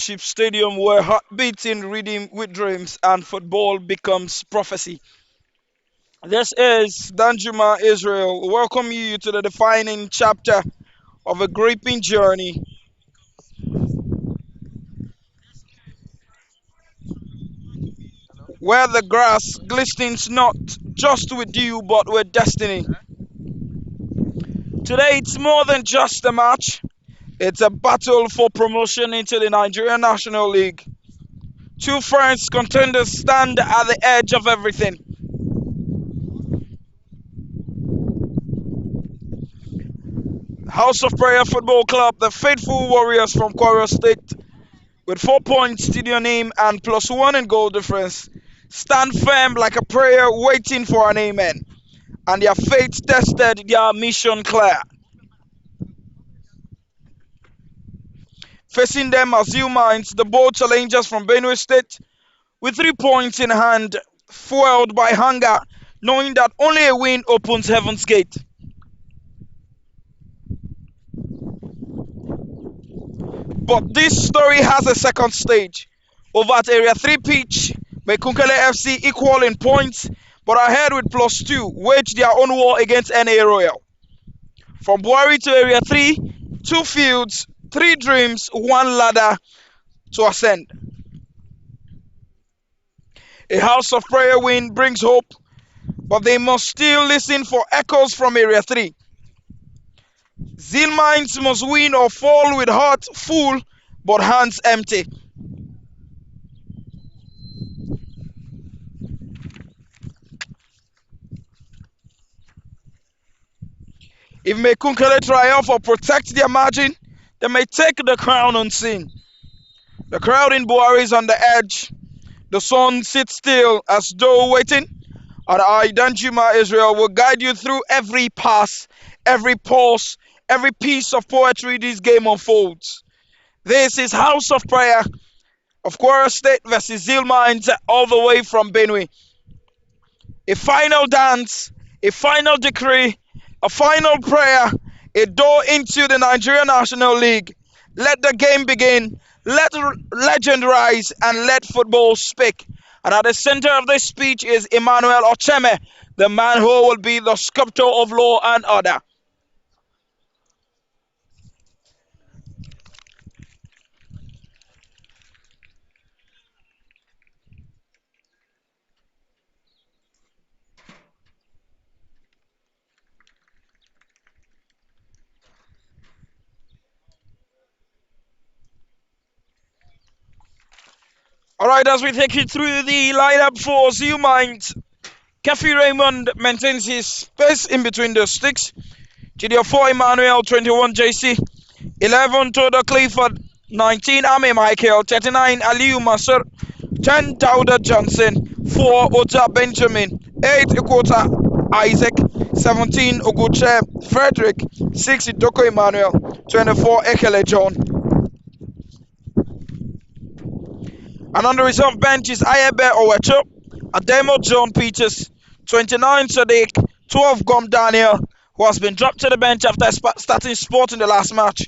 Championship Stadium where heartbeats in rhythm with dreams and football becomes prophecy. This is Danjuma Israel. Welcome you to the defining chapter of a gripping journey where the grass glistens not just with dew but with destiny. Today it's more than just a match, it's a battle for promotion into the Nigerian National League. Two France contenders stand at the edge of everything. House of Prayer Football Club, the faithful warriors from Kwara State, with 4 points to their name and +1 in goal difference, stand firm like a prayer waiting for an amen. And their faith tested, their mission clear. Facing them are ZEAL Minds, the bold challengers from Benue State, with 3 points in hand, fueled by hunger, knowing that only a win opens heaven's gate. But this story has a second stage. Over at Area 3 pitch, Mekunkele FC equal in points, but ahead with +2, wage their own war against NA Royal. From BWARI to Area 3, 2 fields, 3 dreams, 1 ladder to ascend. A house of prayer win brings hope, but they must still listen for echoes from Area 3. ZEAL Minds must win or fall with heart full but hands empty. If Mekunkele triumph or protect their margin, they may take the crown unseen. The crowd in BWARI is on the edge. The sun sits still as though waiting, and I, Danjuma Israel, will guide you through every pass, every pause, every piece of poetry this game unfolds. This is House of Prayer of Kwara State versus ZEAL Minds all the way from Benue. A final dance, a final decree, a final prayer, a door into the Nigerian National League. Let the game begin, let legend rise, and let football speak. And at the center of this speech is Emmanuel Ocheme, the man who will be the sculptor of law and order. All right, as we take you through the lineup for ZEAL Minds, Kefi Raymond maintains his space in between the sticks. Gideon 4 Emmanuel, 21 JC, 11 Todo Clifford, 19 Ame Michael, 39 Aliu Masur, 10 Dauda Johnson, 4 Ota Benjamin, 8 Ikota Isaac, 17 Oguche Frederick, 6 Idoko Emmanuel, 24 Ekele John. And on the reserve bench is Ayebe Owecho, Ademo John Peters, 29 Sadiq, 12 Gom Daniel, who has been dropped to the bench after starting sport in the last match.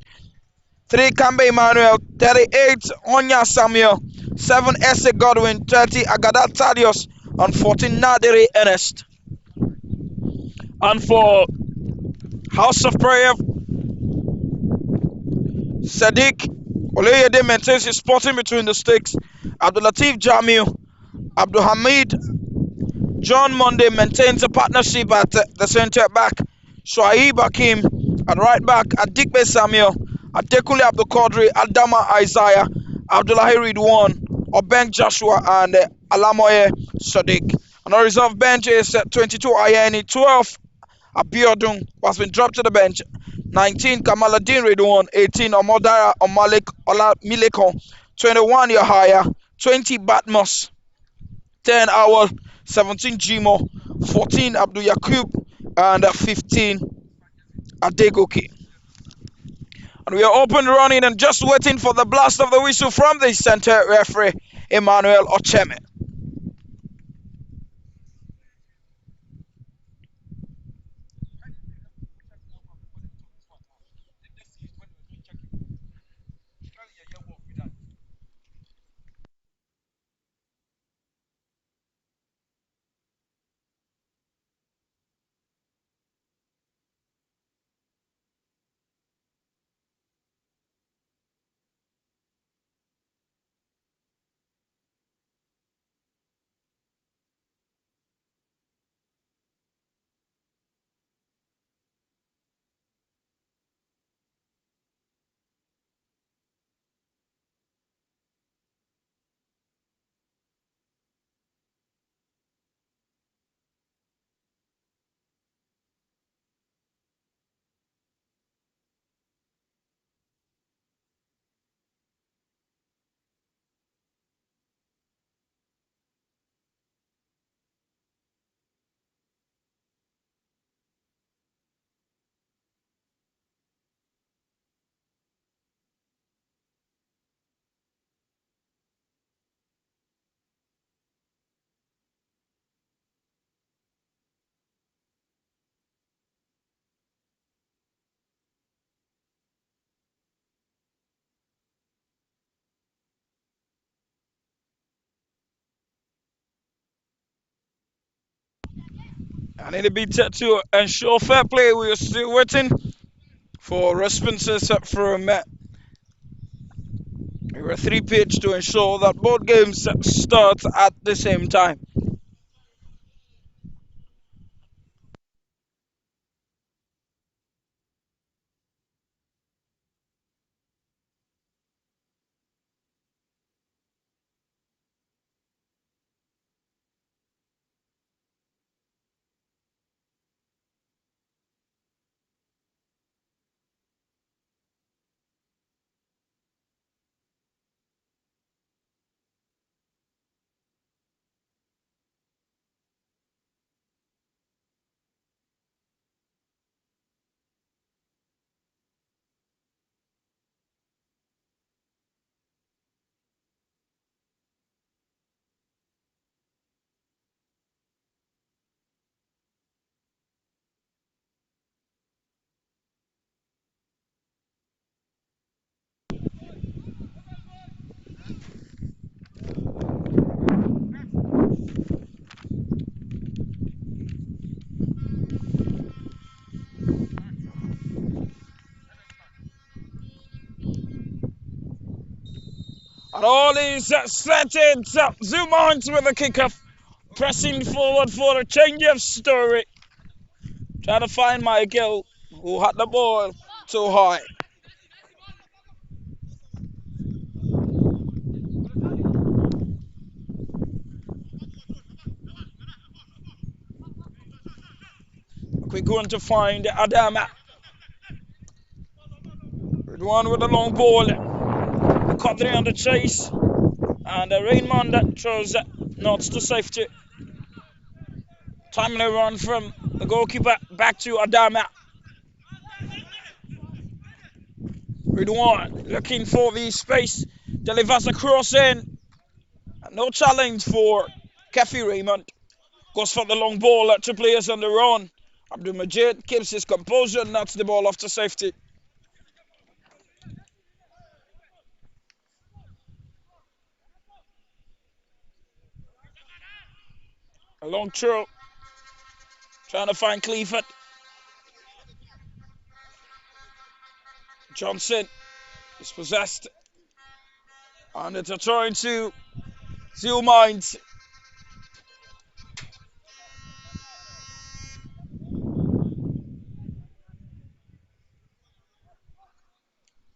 3 Kambe Emmanuel, 38 Onya Samuel, 7 Ese Godwin, 30 Agada Thaddeus, and 14 Nadiri Ernest. And for House of Prayer, Sadiq Oleyede maintains his spot in between the sticks. Abdul Latif Jamil, Abdul Hamid, John Monday maintains a partnership at the centre back. Shuaib Hakim at right back. Adikbe Samuel, Adekule Abdul Qadri, Adama Isaiah, Abdullahi Ridwan, Obeng Joshua, and Alamoye Sadiq. On the reserve bench is 22 Ayeni, 12 Abiodun, who has been dropped to the bench. 19 Kamaladin Ridwan, 18 Omodara Omalik Olamileko, 21 Yahaya, 20 Batmos, 10 Awal, 17 Jimo, 14 Abdul Yakub, and 15 Adegoke. And we are open and running and just waiting for the blast of the whistle from the center referee, Emmanuel Ocheme. I need to be to ensure fair play. We are still waiting for responses from referee pitch to ensure that both games start at the same time. And all is set it. Zoom on with the kickoff. Pressing forward for a change of story. Trying to find Michael, who had the ball too high. We're going to find Adama. The one with the long ball. Kadri on the chase. And Raymond that throws nods to safety. Timely run from the goalkeeper back to Adama. Ridwan looking for the space. Delivers a cross in. No challenge for Kefi Raymond. Goes for the long ball to players on the run. Abdul Majid keeps his composure and knocks the ball off to safety. A long throw. Trying to find Clifford. Johnson is possessed. And it's a throw into ZEAL Mines.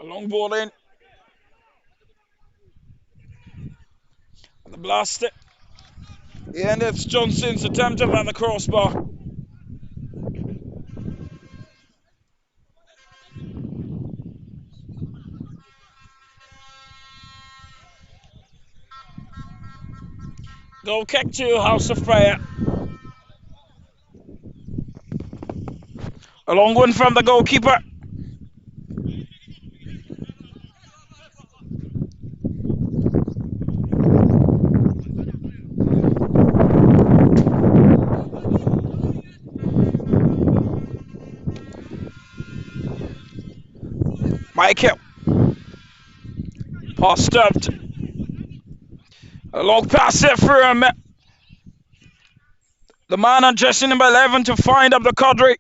A long ball in. And the blast. Yeah, and it's Johnson's attempt at the crossbar. Goal kick to House of Prayer. A long one from the goalkeeper. Michael. Pass stopped. A long pass it from the man on dressing number 11 to find Abdul Kadri.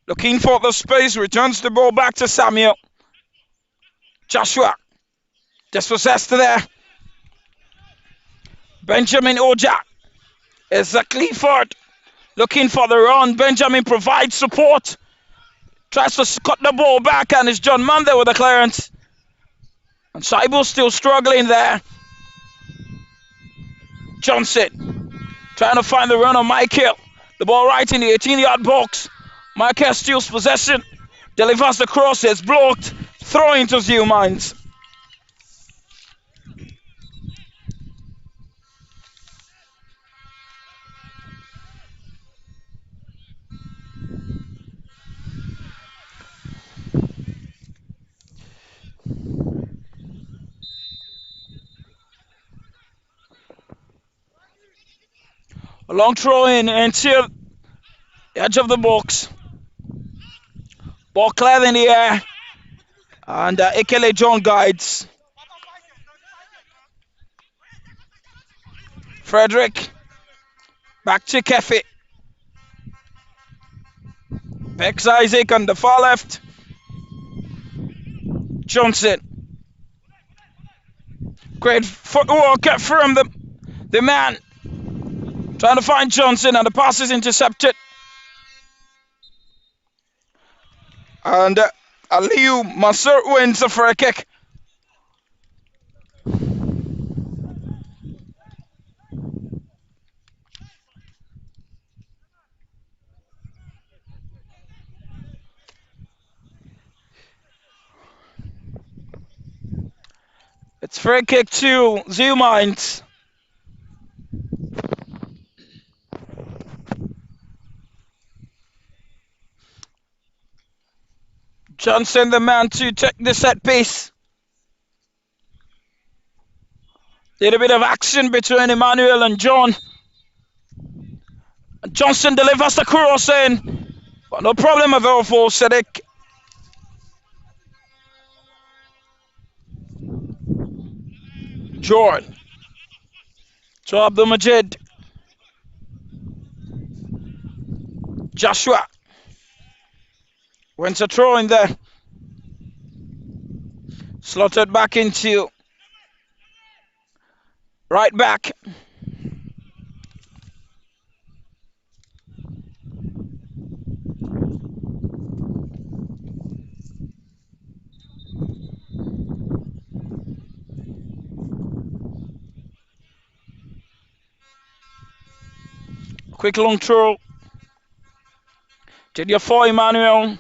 Looking for the space, returns the ball back to Samuel. Joshua, dispossessed there. Benjamin Oja is a Clifford. Looking for the run. Benjamin provides support. Tries to cut the ball back, and it's John Mann there with the clearance. And Saibu still struggling there. Johnson trying to find the run on Michael. The ball right in the 18-yard box. Michael steals possession. Delivers the cross. It's blocked. Throw into ZEAL Mines. A long throw in until the edge of the box. Ball cleared in the air. And Ekele John guides. Frederick. Back to Kefi. Bex Isaac on the far left. Johnson. Great footwork from the man. Trying to find Johnson, and the pass is intercepted. And Aliyu Masur wins the free kick. It's free kick to ZEAL Mines. Johnson, the man to take the set piece. Little bit of action between Emmanuel and John. Johnson delivers the cross in, but no problem at all for Sadiq. Jordan to Abdul Majid. Joshua went a throw in there. Slotted back into right back. Quick long throw. Did your for Emmanuel.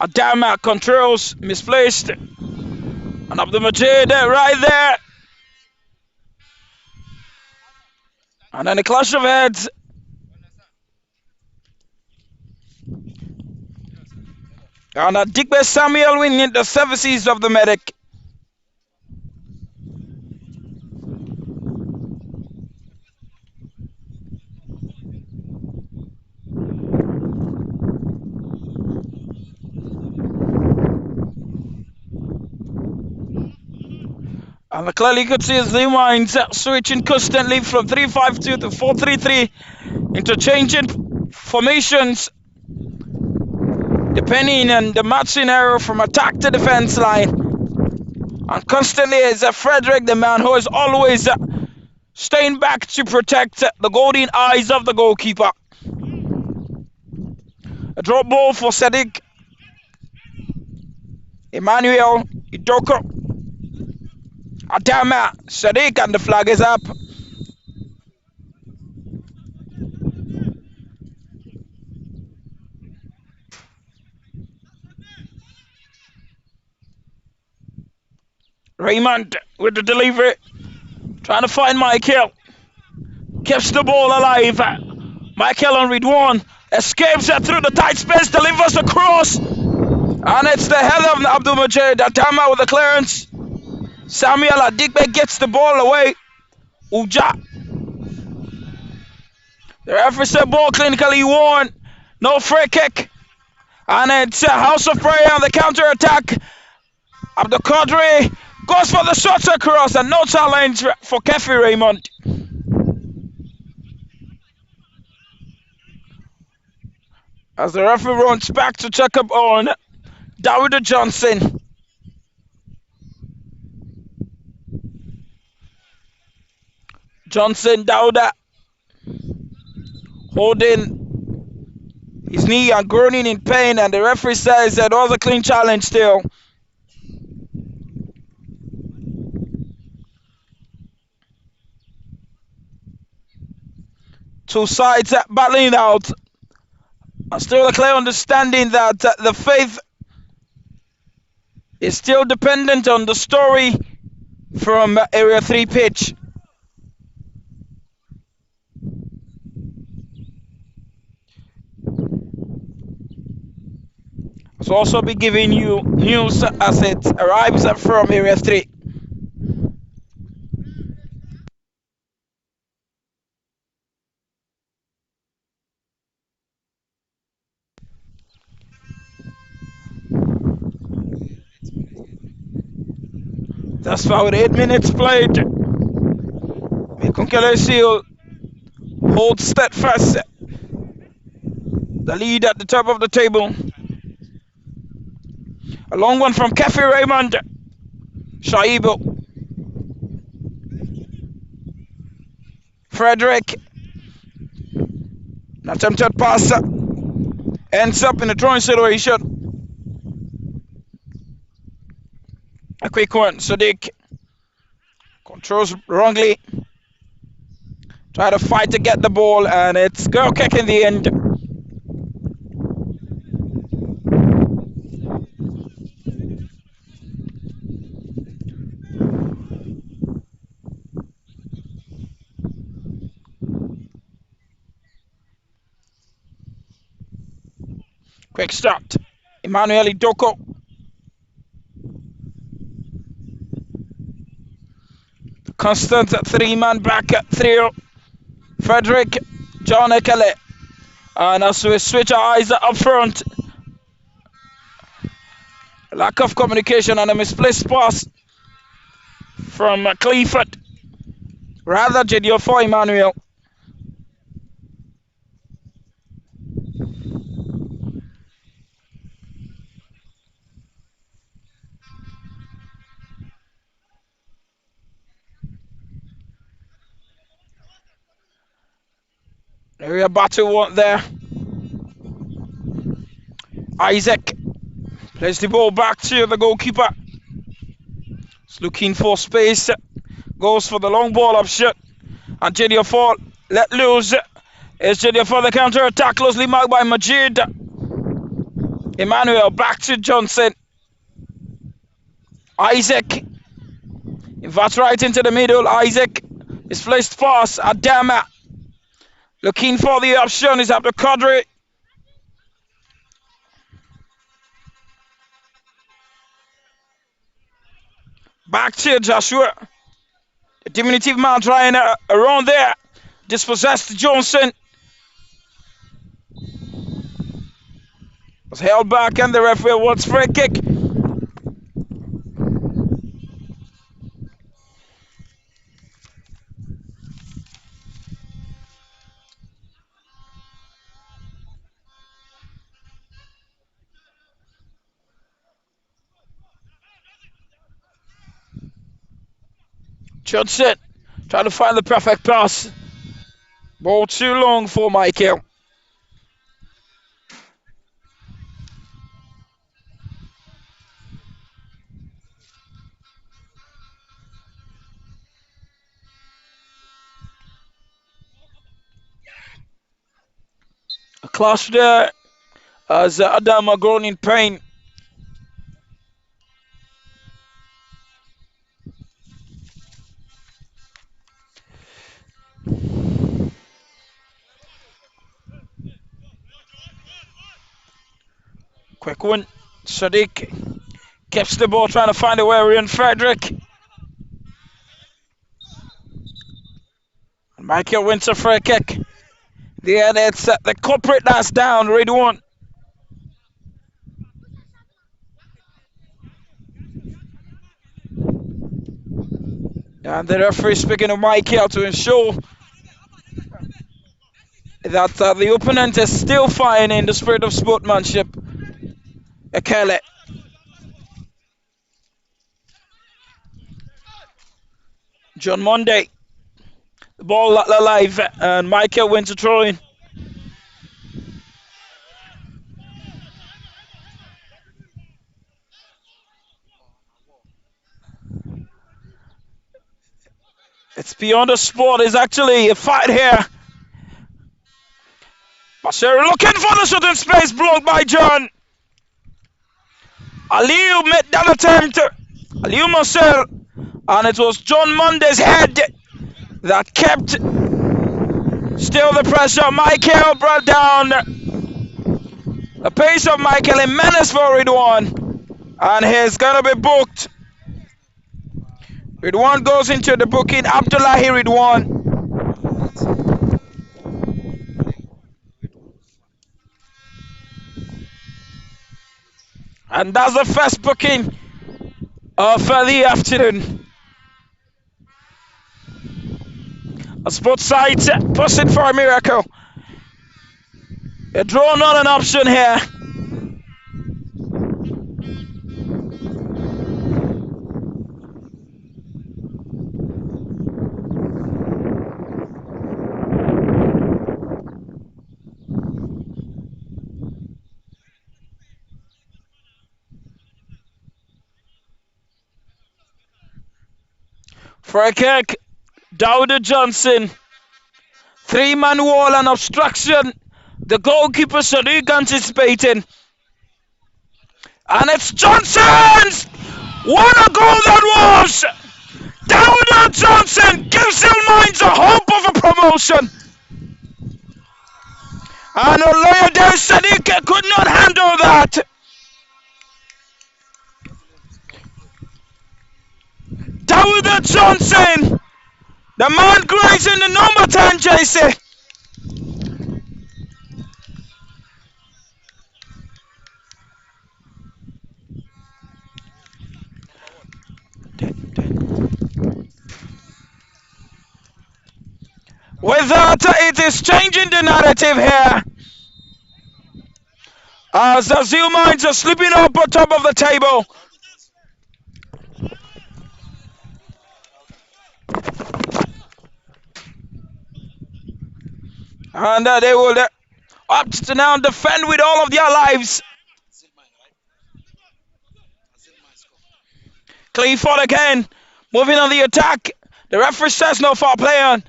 Adama controls, misplaced. And Abdul Majid right there. And then a clash of heads. And Digbe Samuel winning the services of the medic. And clearly you could see as ZEAL Mines switching constantly from 3-5-2 to 4-3-3, interchanging formations depending on the match scenario from attack to defense line. And constantly is Frederick, the man who is always staying back to protect the golden eyes of the goalkeeper. A drop ball for Sadiq. Emmanuel Idoko. Adama, Sadiq, and the flag is up. Raymond with the delivery. Trying to find Michael. Keeps the ball alive. Michael on read one. Escapes through the tight space. Delivers the cross. And it's the head of Abdul Majid. Adama with the clearance. Samuel Adigbe gets the ball away. Uja. The referee said ball clinically won. No free kick. And it's a house of prayer on the counter attack. Abdul Qadri goes for the shots across and no challenge for Kefi Raymond. As the referee runs back to check up on Dawida Johnson. Johnson Dawda holding his knee and groaning in pain, and the referee says that was a clean challenge still. Two sides battling out. And still a clear understanding that the faith is still dependent on the story from Area 3 pitch. I'll also be giving you news as it arrives from Area 3. That's about 8 minutes played. Mekunkele ZEAL holds steadfast. the lead at the top of the table. A long one from Kefi Raymond. Shaibu. Frederick. An attempted pass. Ends up in a throwing situation. A quick one. Sadiq controls wrongly. Try to fight to get the ball, and it's goal kick in the end. Quick start. Emmanuel Idoko. Constant three-man back at 3. Frederick, John Ekele. And as we switch our eyes up front, lack of communication and a misplaced pass from Clifford. Rather, Jedio for Emmanuel. Area battle one there. Isaac plays the ball back to the goalkeeper. He's looking for space. Goes for the long ball option. And Jedio Fall let loose. It's Jedio for the counter attack, closely marked by Majid. Emmanuel back to Johnson. Isaac inverts right into the middle. Isaac is placed pass. Adama looking for the option. Is Abdul Qadri. Back to Joshua. The diminutive man trying around there. Dispossessed Johnson. Was held back and the referee wants free kick. Johnson trying to find the perfect pass. Ball too long for Michael. A clash there as Adama grown in pain. Quick one. Sadiq keeps the ball, trying to find a way around Frederick. And Michael wins a free kick. There, it's the culprit that's down, read one. And the referee speaking to Michael to ensure that the opponent is still fighting in the spirit of sportsmanship. Ekele. John Monday. The ball alive and Michael went to throw in. It's beyond the sport. It's actually a fight here. Marcel looking for the shooting space, blocked by John. Aliu made that attempt. Aliu Marcel. And it was John Monday's head that kept still the pressure. Michael brought down the pace of Michael in menace for Ridwan. And he's going to be booked. Ridwan goes into the booking. Abdullahi Ridwan. And that's the first booking of the afternoon. A sports site pushing for a miracle. A draw not an option here. For a kick, Dowda Johnson. 3-man wall and obstruction. The goalkeeper Sadiq anticipating. And it's Johnson's! What a goal that was! Dowda Johnson gives ZEAL Minds a hope of a promotion. And Oluyede Sadiq could not handle that. Dowda Johnson, the man grazing the number 10 jersey. With that, it is changing the narrative here. As the ZEAL Minds are slipping up on top of the table. And they will opt to now defend with all of their lives. Clifford again, moving on the attack. The referee says no foul play on.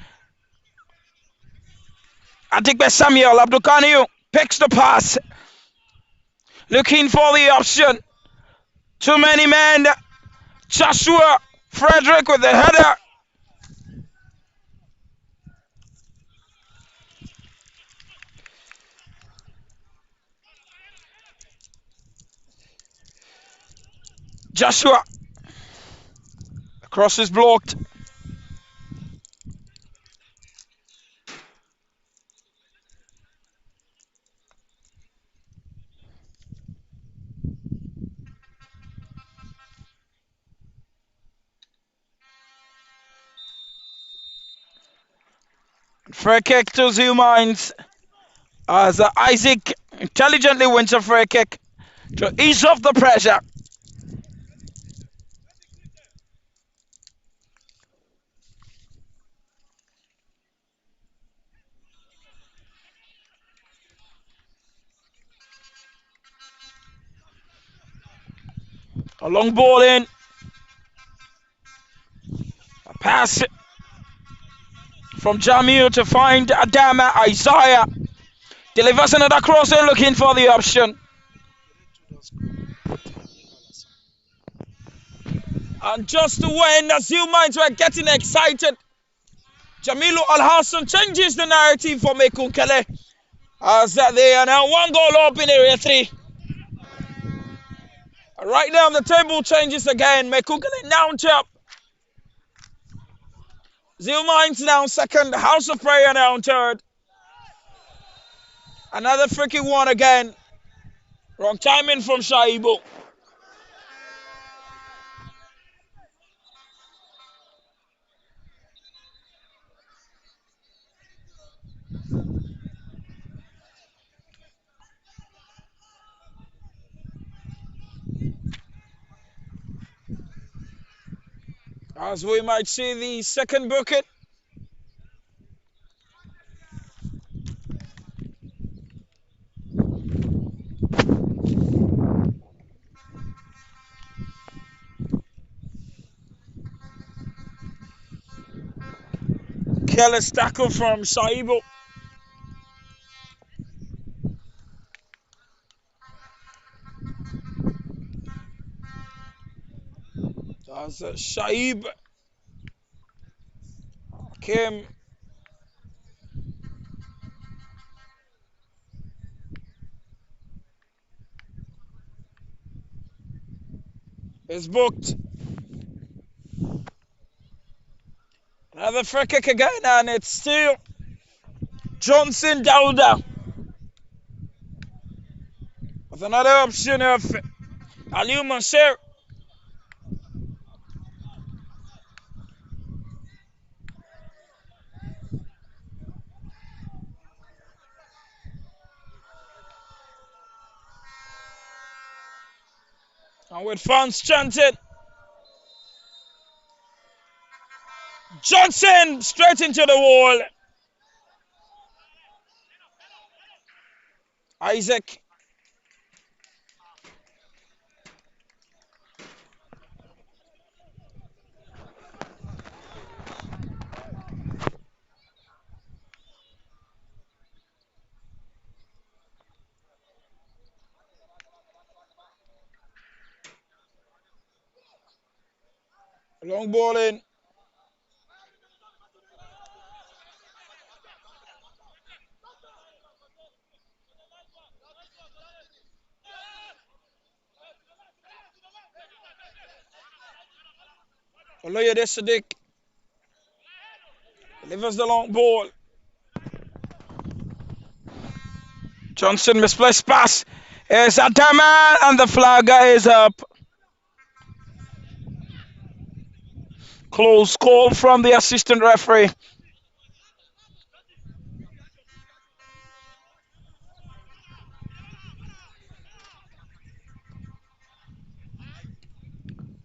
Adigbe Samuel Abdulkaniu picks the pass. Looking for the option. Too many men. Joshua Frederick with the header. Joshua. The cross is blocked. Free kick to ZEAL Minds. As Isaac intelligently wins a free kick to ease off the pressure. A long ball in. A pass from Jamil to find Adama Isaiah. Delivers another cross and looking for the option. And just when the ZEAL Minds were getting excited, Jamilu Al Hassan changes the narrative for Mekunkele. As they are now 1 goal up in Area 3. Right now the table changes again. Mekunkele now top. ZEAL Minds now second. House of Prayer now third. Another freaking one again. Wrong timing from Shaibu. As we might see the second bucket. Careless tackle from Shaibu. As Shaib came. Is booked. Another free kick again, and it's still Johnson Dowda. With another option of Aliou Manser. And with fans chanting, Johnson straight into the wall. Isaac. Long ball in. Oloyede Sadiq delivers the long ball. Johnson misplaced pass. It's a man and the flag is up. Close call from the assistant referee.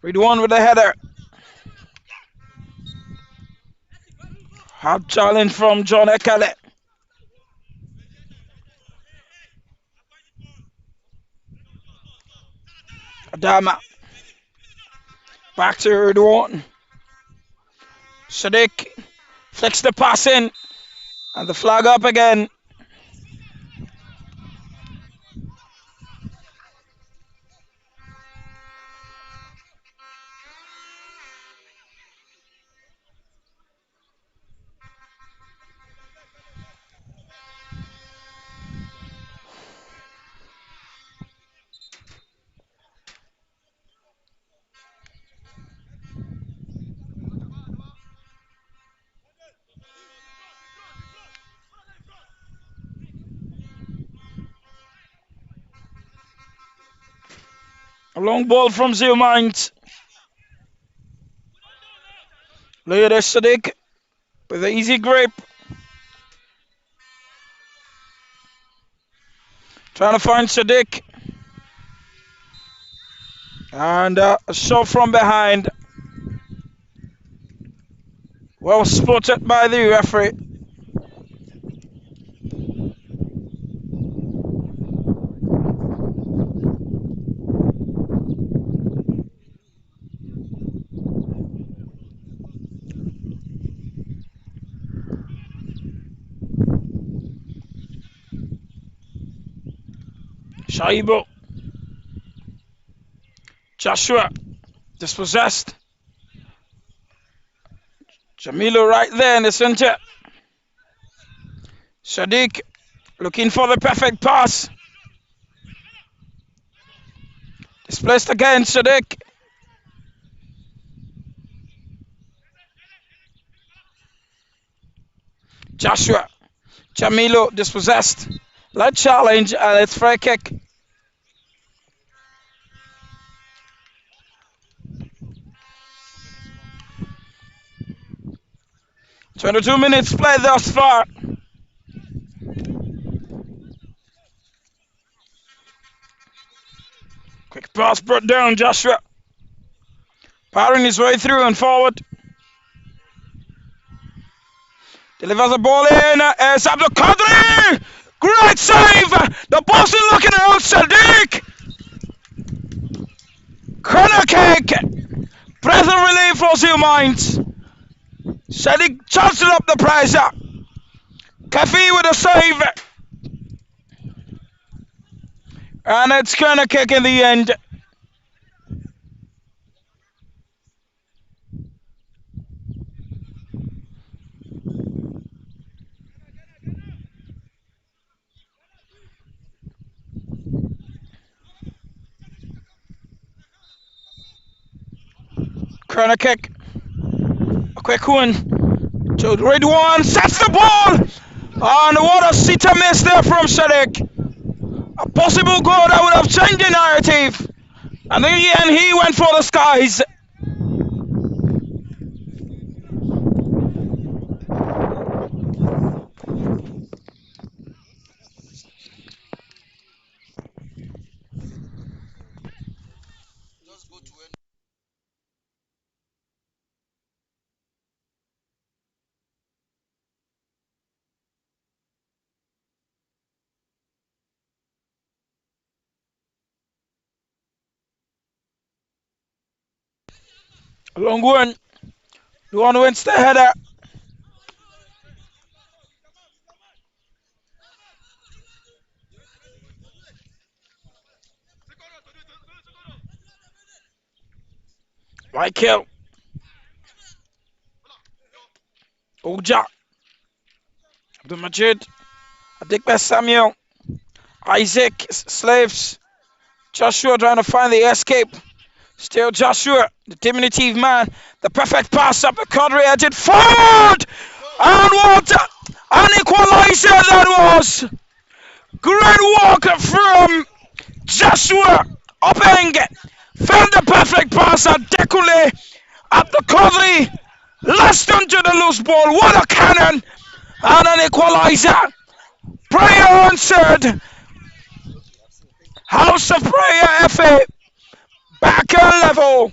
Read one with the header. Hard challenge from John Ekele. Adama. Back to Ridwan. Sadiq flicks the pass in. And the flag up again. A long ball from ZEAL Minds. Oloyede Sadiq with an easy grip. Trying to find Sadiq. And a shot from behind. Well spotted by the referee. Shaibo. Joshua dispossessed. Jamilu right there in the center. Sadiq looking for the perfect pass. Displaced again, Sadiq. Joshua. Jamilu dispossessed. Light challenge and it's free kick. "22 minutes played thus far. Quick pass brought down Joshua. Powering his way through and forward. Delivers the ball in. It's Abdul Qadri. Great save. The Boston looking out. Sadiq. Corner kick. Breath of relief for ZEAL Minds. Sadiq chancing up the pressure. Kafi with a save. And it's corner kick in the end. Corner kick. A quick one. To Ridwan sets the ball. And what a sitter miss there from Sadiq. A possible goal that would have changed the narrative. And in the end, he went for the skies. A long one. The one wins the header. Michael. Oja. Abdul Majid. Adikbe Samuel. Isaac. Slaves. Joshua trying to find the escape. Still Joshua, the diminutive man. The perfect pass up the Cadre edge forward. And what an equalizer that was. Great walk from Joshua Openg. Found the perfect pass at Dekule at the Cadre. Last onto the loose ball. What a cannon. And an equalizer. Prayer answered. House of Prayer FA. Back at level.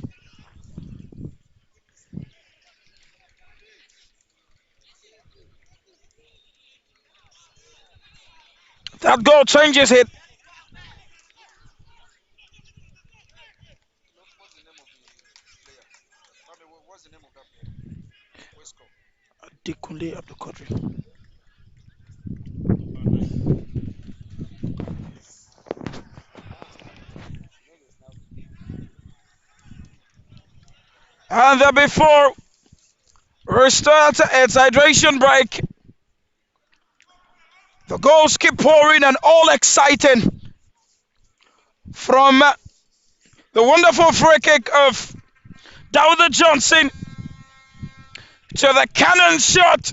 That goal changes it. Dekunle Abdul Qadri. And then before we start its hydration break, the goals keep pouring and all exciting. From the wonderful free kick of Dawda Johnson to the cannon shot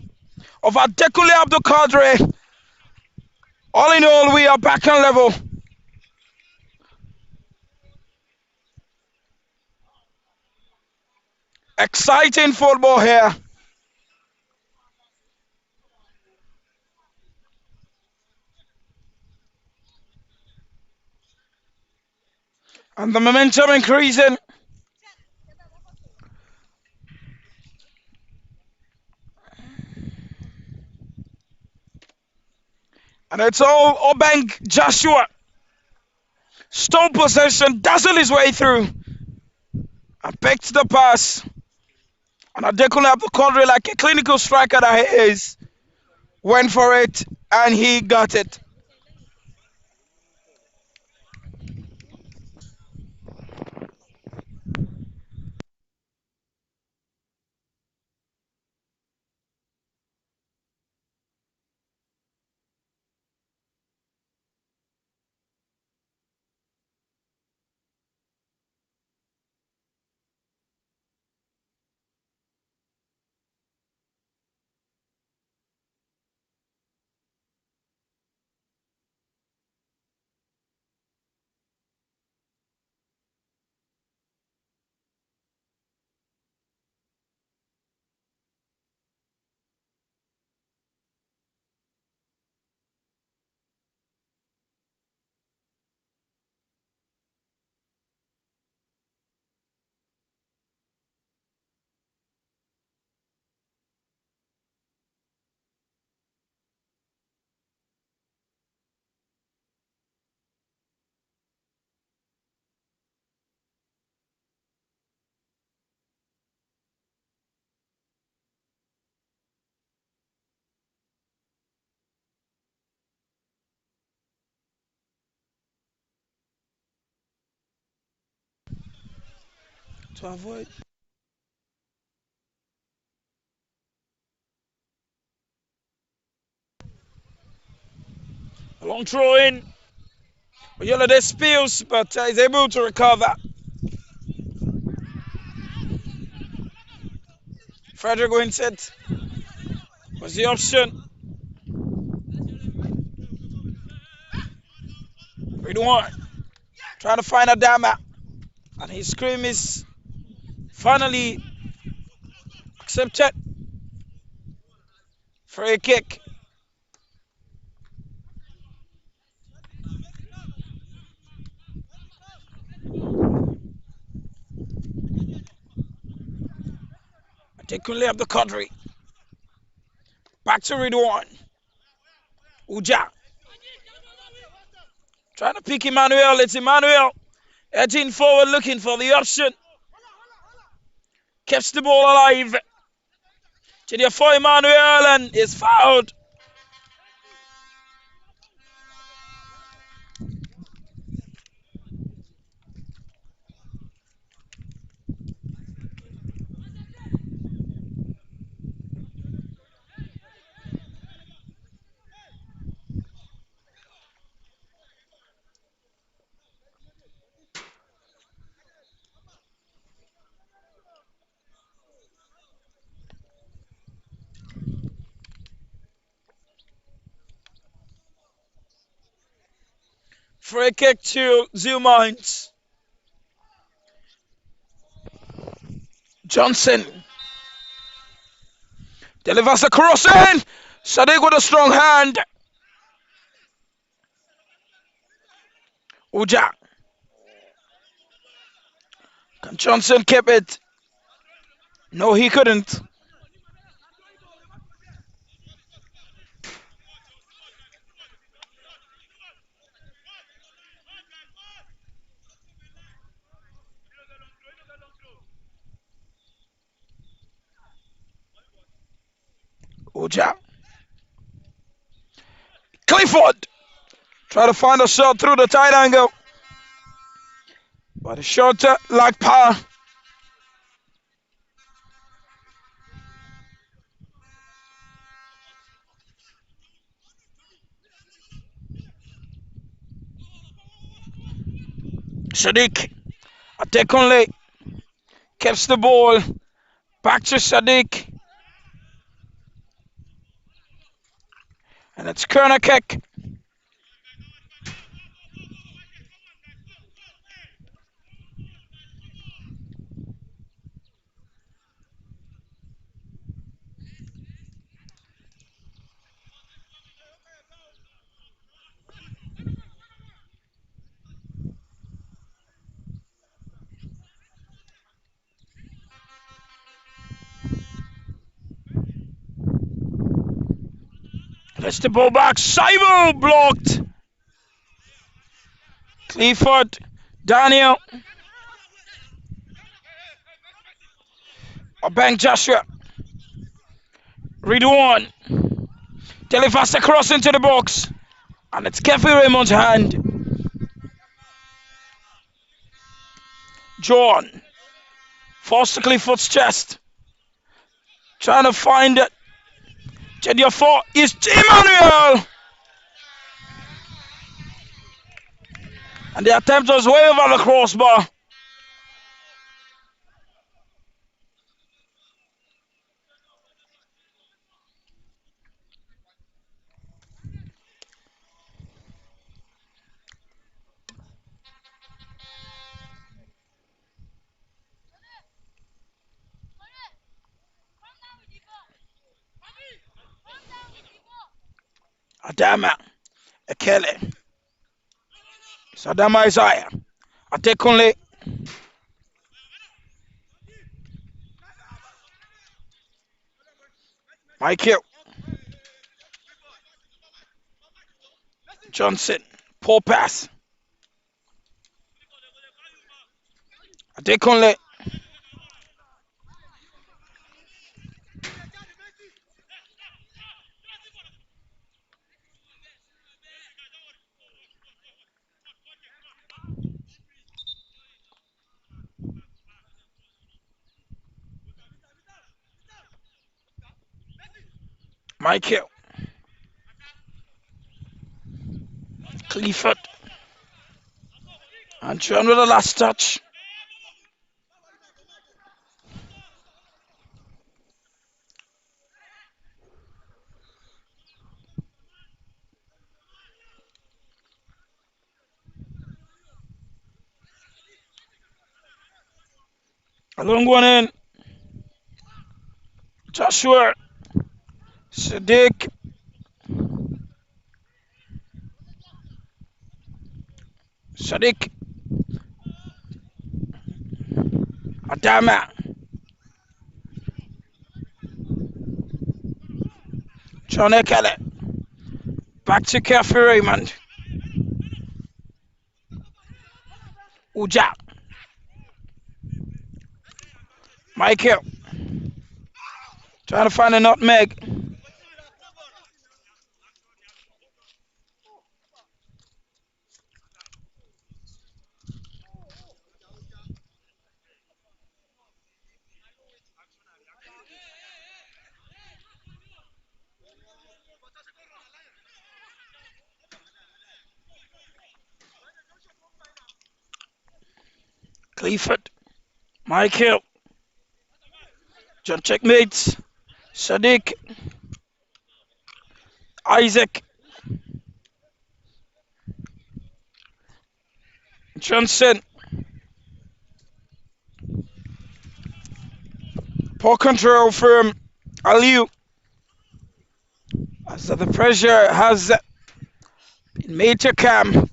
of Adekunle Abdul Qadri. All in all, we are back on level. Exciting football here. And the momentum increasing. And it's all Obeng Joshua. Stole possession, dazzled his way through. And picked the pass. And Adekunle Abdul Qadri, like a clinical striker that he is, went for it and he got it. To avoid a long throw in. Oyelade spills, but is able to recover. Frederick Winsett was the option. Ridwan trying to find Adama. And his scream is finally accepted. Free kick. Adekunle Abdul Qadri. Back to Ridwan. Uja. Trying to pick Emmanuel. It's Emmanuel edging forward looking for the option. Keeps the ball alive. To the for Emmanuel and is fouled. Free kick to ZEAL Mines. Johnson delivers the cross in. Sadiq with a strong hand. Uja. Can Johnson keep it? No, he couldn't. Uja. Clifford. Try to find a shot through the tight angle. But the shot lacked power. Sadiq. Adekunle keeps the ball. Back to Sadiq. And it's corner kick. Gets the ball back. Simon blocked. Clifford. Daniel. Obeng Joshua. Ridwan. Delivers the cross into the box. And it's Kevin Raymond's hand. John. Falls to Clifford's chest. Trying to find it. Jedia 4 is Emmanuel. And the attempt was way over the crossbar. Adama Ekele. Sadama Isaiah. Adekunle. Michael. Johnson. Poor pass. Adekunle. Michael. Clifford. And John with the last touch. A long one in. Joshua. Sadiq. Sadiq. Adama. John Ekele. Back to Kevin Raymond. Uja. Michael trying to find a nutmeg. Clifford, Michael, John checkmates. Sadiq, Isaac, Johnson. Poor control from Aliu. As the pressure has been made to calm.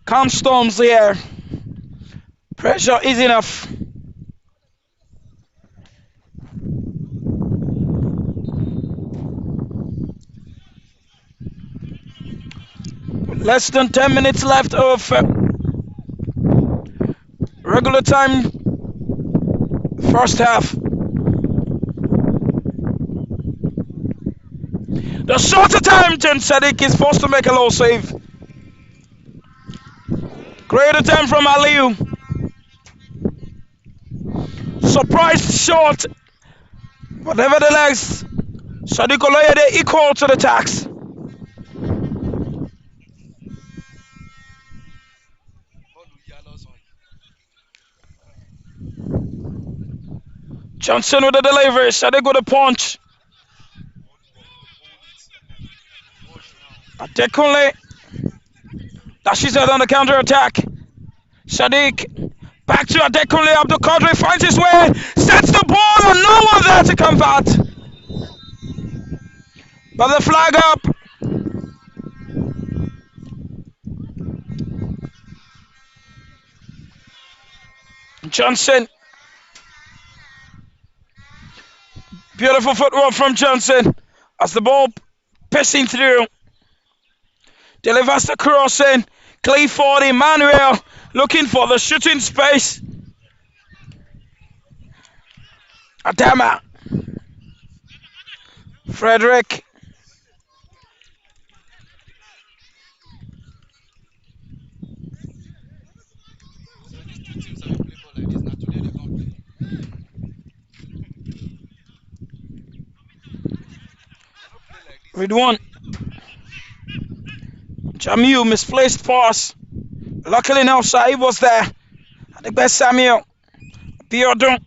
Calm storms here. Pressure is enough. With less than 10 minutes left of regular time, first half. The shorter time, Jen Sadiq is forced to make a low save. Great attempt from Aliu. Surprised short. But nevertheless, Sadiq Oloyede equal to the tax. Johnson with the delivery. Sadiq with a punch. Adekunle dashes out on the counter attack. Sadiq back to Adekunle. Abdul Qadri finds his way. Sets the ball and no one there to convert. But the flag up. Johnson. Beautiful footwork from Johnson. As the ball pissing through. Delivers the cross in. Clifford Emmanuel looking for the shooting space. Adama. Frederick. With one. Jamiu misplaced pass. Luckily now Saib was there. I think best Samuel. Biodun.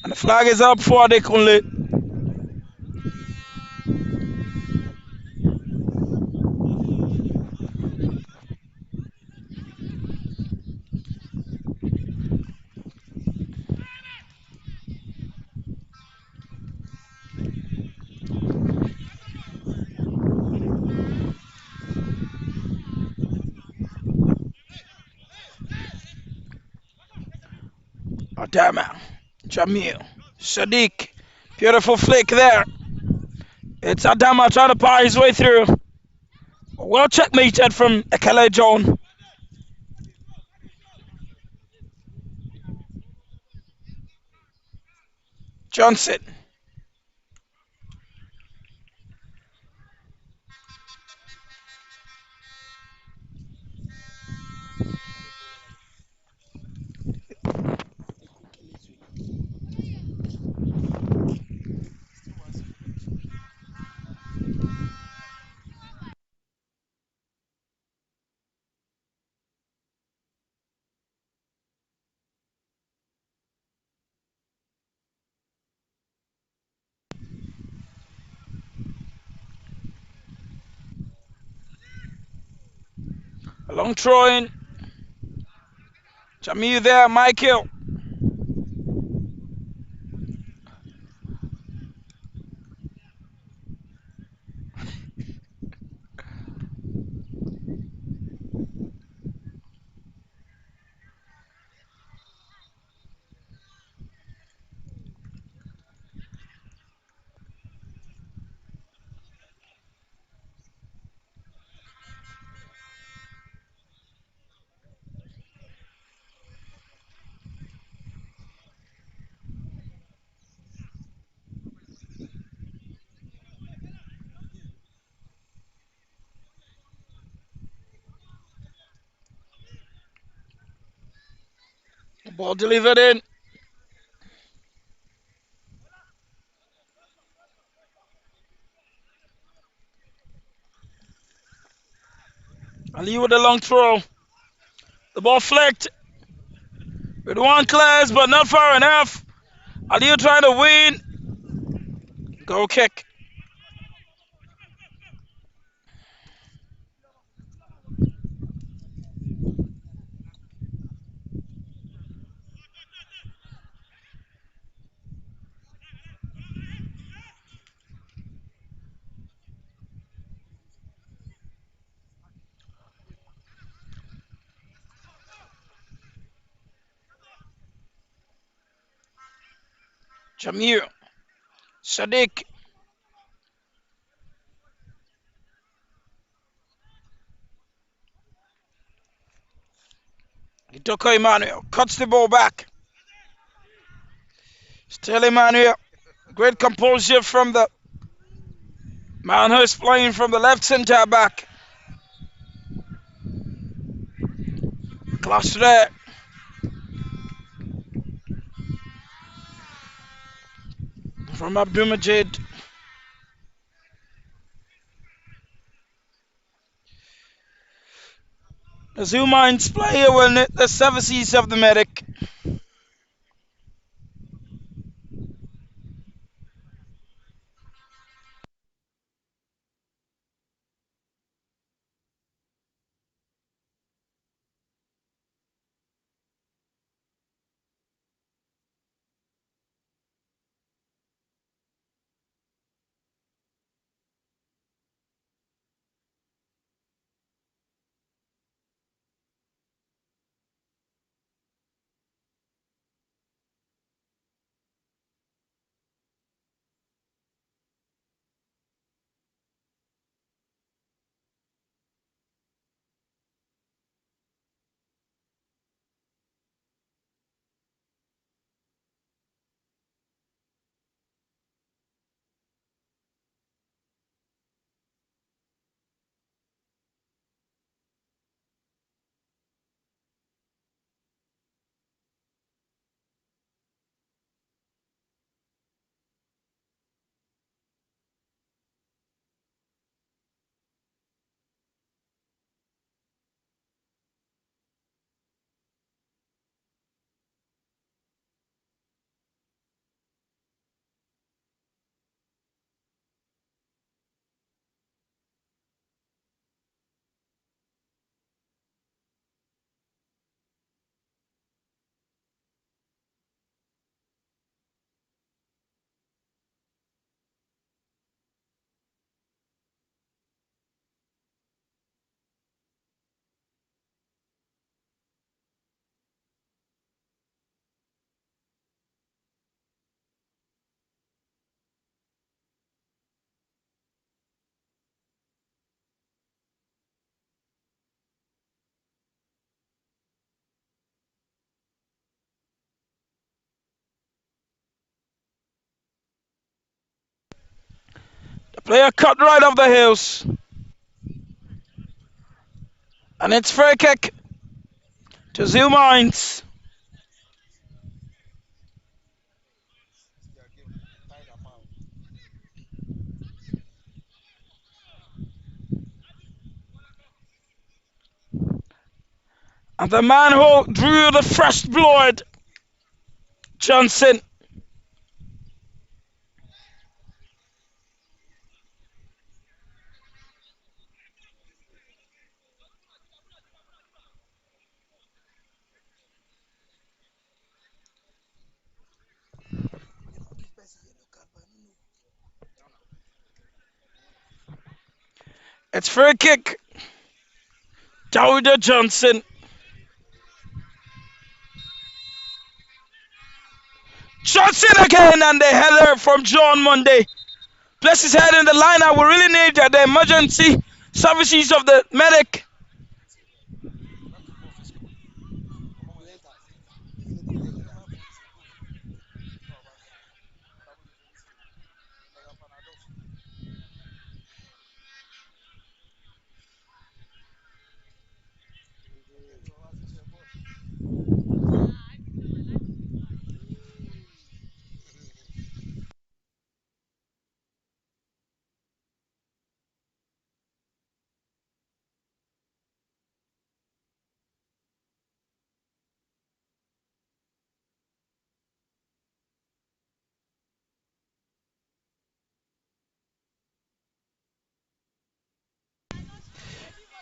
And the flag is up for Adekunle. Adama. Jamil. Sadiq. Beautiful flick there. It's Adama trying to power his way through. Well checkmated from Ekele John. Johnson. A long throw in. Jamil there. Michael. Ball delivered in. Ali with a long throw. The ball flicked with one class, but not far enough. Ali trying to win. Goal kick. Jamir. Sadiq. Itoko Emmanuel cuts the ball back. Still Emmanuel. Great composure from the man who's playing from the left center back. Clash there. From Abdul Majid. The Zoo Minds player will need the services of the medic. The player cut right off the heels. And it's free kick to Zoo Minds. And the man who drew the first blood, Johnson. It's free kick. Dowda Johnson. Johnson again, and the header from John Monday. Place his head in the line. We really need the emergency services of the medic.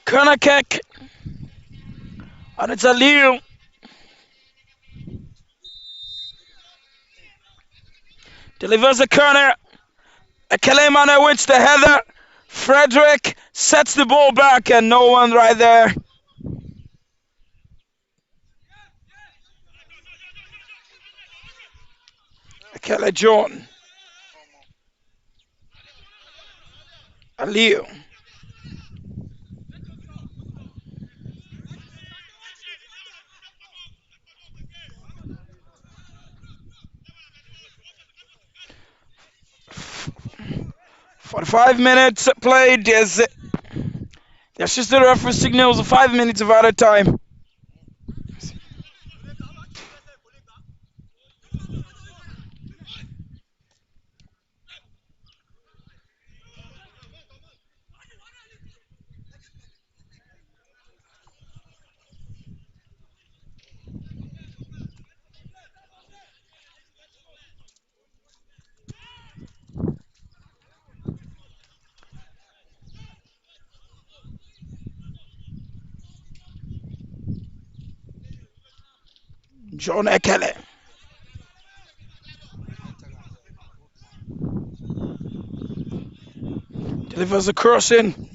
Corner kick. And it's a Leo. Delivers the corner. Kelemana wins the header. Frederick sets the ball back and no one right there. Kelly John. Leo. For 5 minutes played, there's just the referee signals 5 minutes of added time. John Ekele. Delivers the cross in.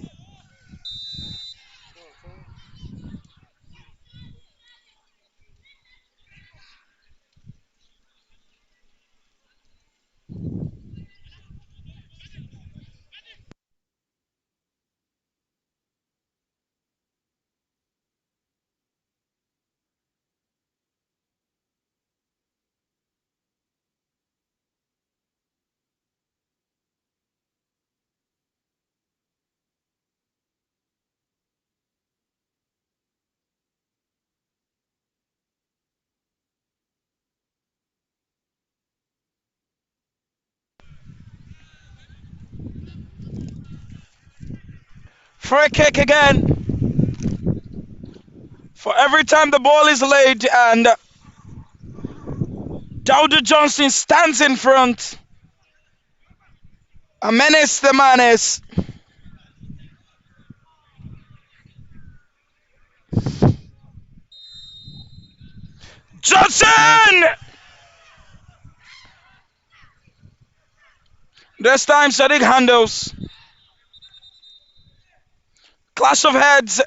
Free kick again. For every time the ball is laid and Dowdy Johnson stands in front. A menace the menace. Johnson! This time Sadiq handles. Clash of heads.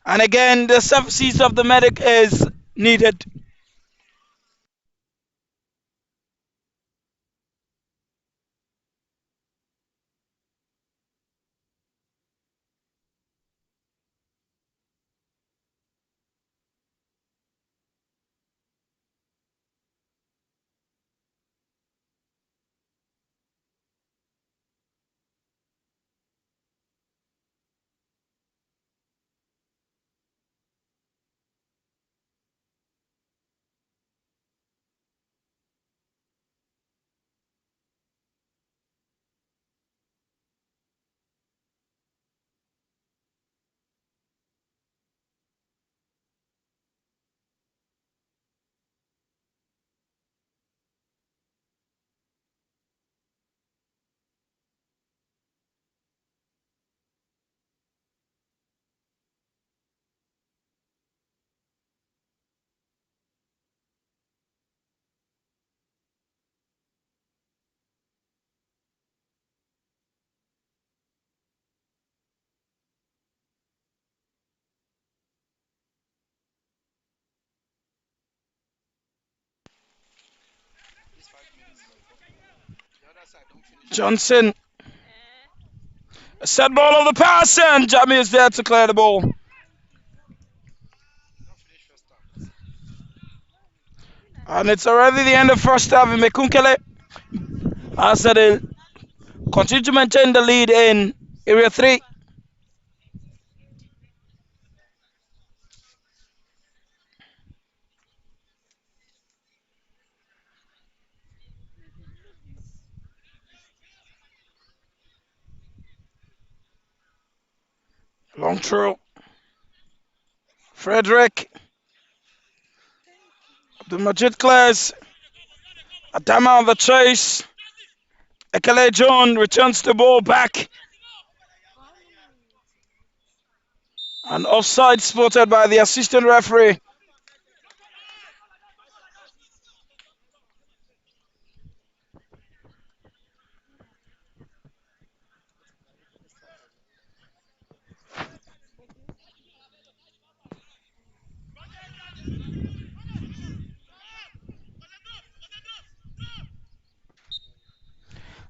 And again, the services of the medic is needed. Johnson. A set ball of the pass and Jamie is there to clear the ball. And it's already the end of first half. Mekunkele as they continue to maintain the lead in Area 3. Long throw. Frederick. The Majid clears. Adama on the chase. Ekele John returns the ball back. An offside spotted by the assistant referee.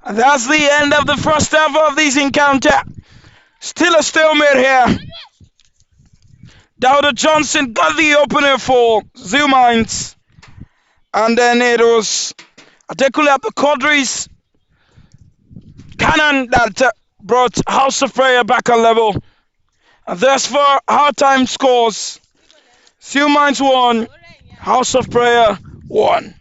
And that's the end of the first half of this encounter. Still a stalemate here. Dowda Johnson got the opener for ZEAL Mines. And then it was Adekule Abdulkadir's cannon that brought House of Prayer back on level. And thus for half-time scores, ZEAL Mines 1, House of Prayer 1.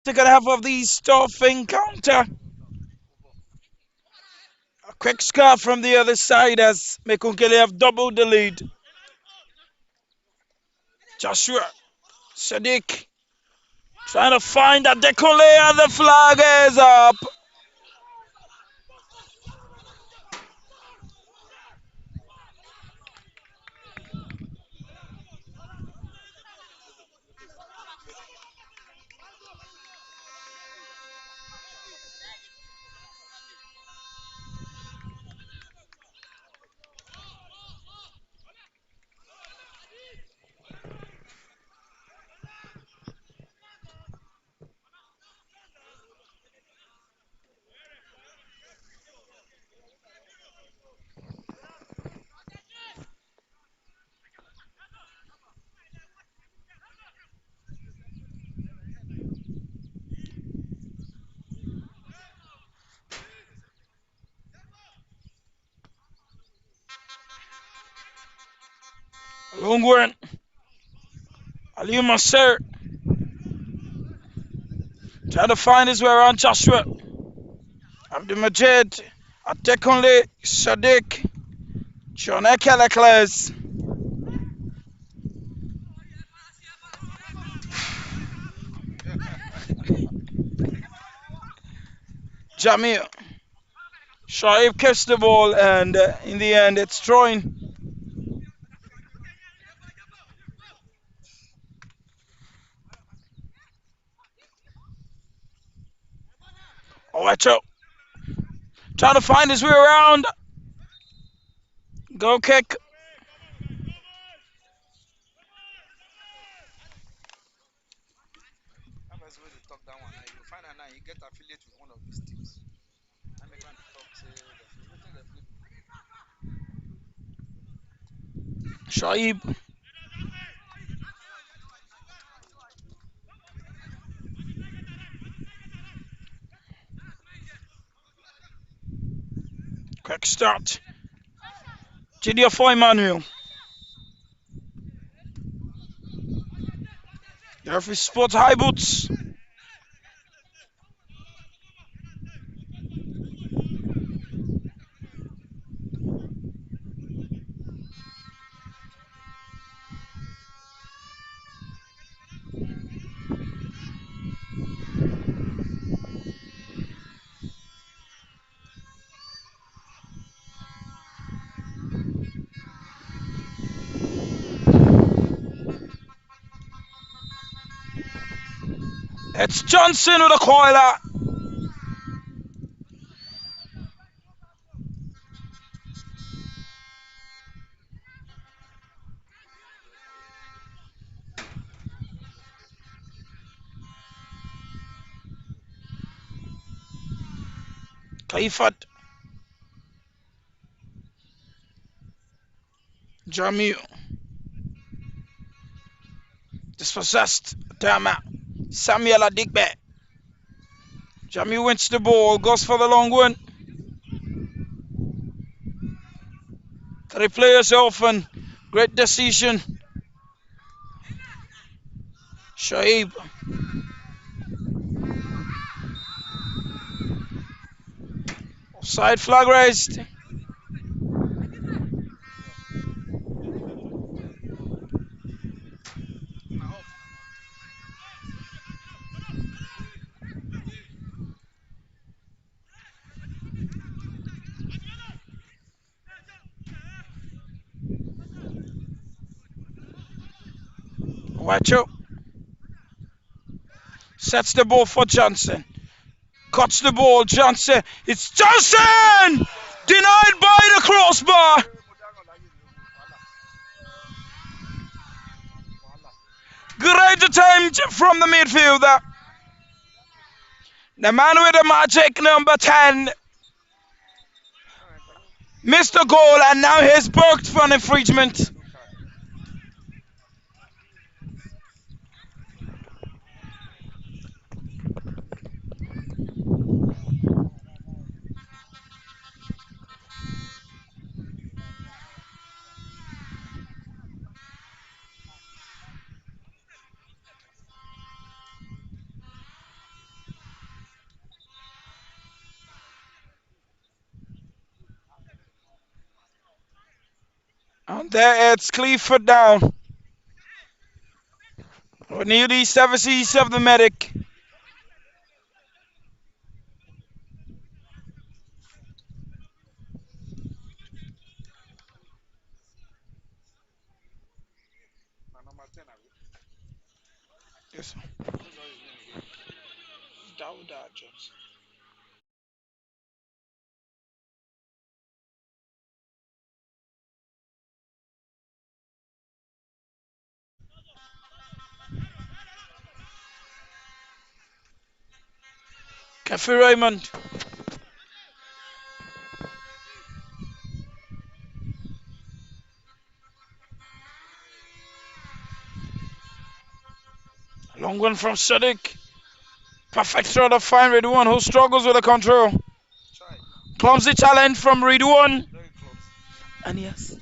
Second half of the tough encounter. A quick scarf from the other side as Mekunkele have doubled the lead. Joshua Sadiq trying to find a Dekole and the flag is up. Long one. Aliyu Maser trying to find his way around Joshua. Abdulmajid. Atekunle. Sadiq. John Ekelekles. Jamil. Shaib kicks the ball, and in the end, it's throwing. Owecho trying to find his way around. Go kick. Shaib. Quick start. Gideon for Emmanuel. The referee sports high boots. It's Johnson with a coiler. Kaifat. Jamil. Dispossessed. Tama. Samuel Adigbe. Jamil wins the ball. Goes for the long one. 3 players off and great decision. Shaib. Offside flag raised. Wacho sets the ball for Johnson. Cuts the ball. Johnson. It's Johnson! Denied by the crossbar. Great attempt from the midfielder. The man with the magic number 10 missed the goal, and now he's booked for an infringement. And there it's Clifford down. We need the services of the medic. Yes. Dawda Johnson. Cafe Raymond. Long one from Sadiq. Perfect throw to find Ridwan, who struggles with the control. Clumsy challenge from Ridwan. And yes.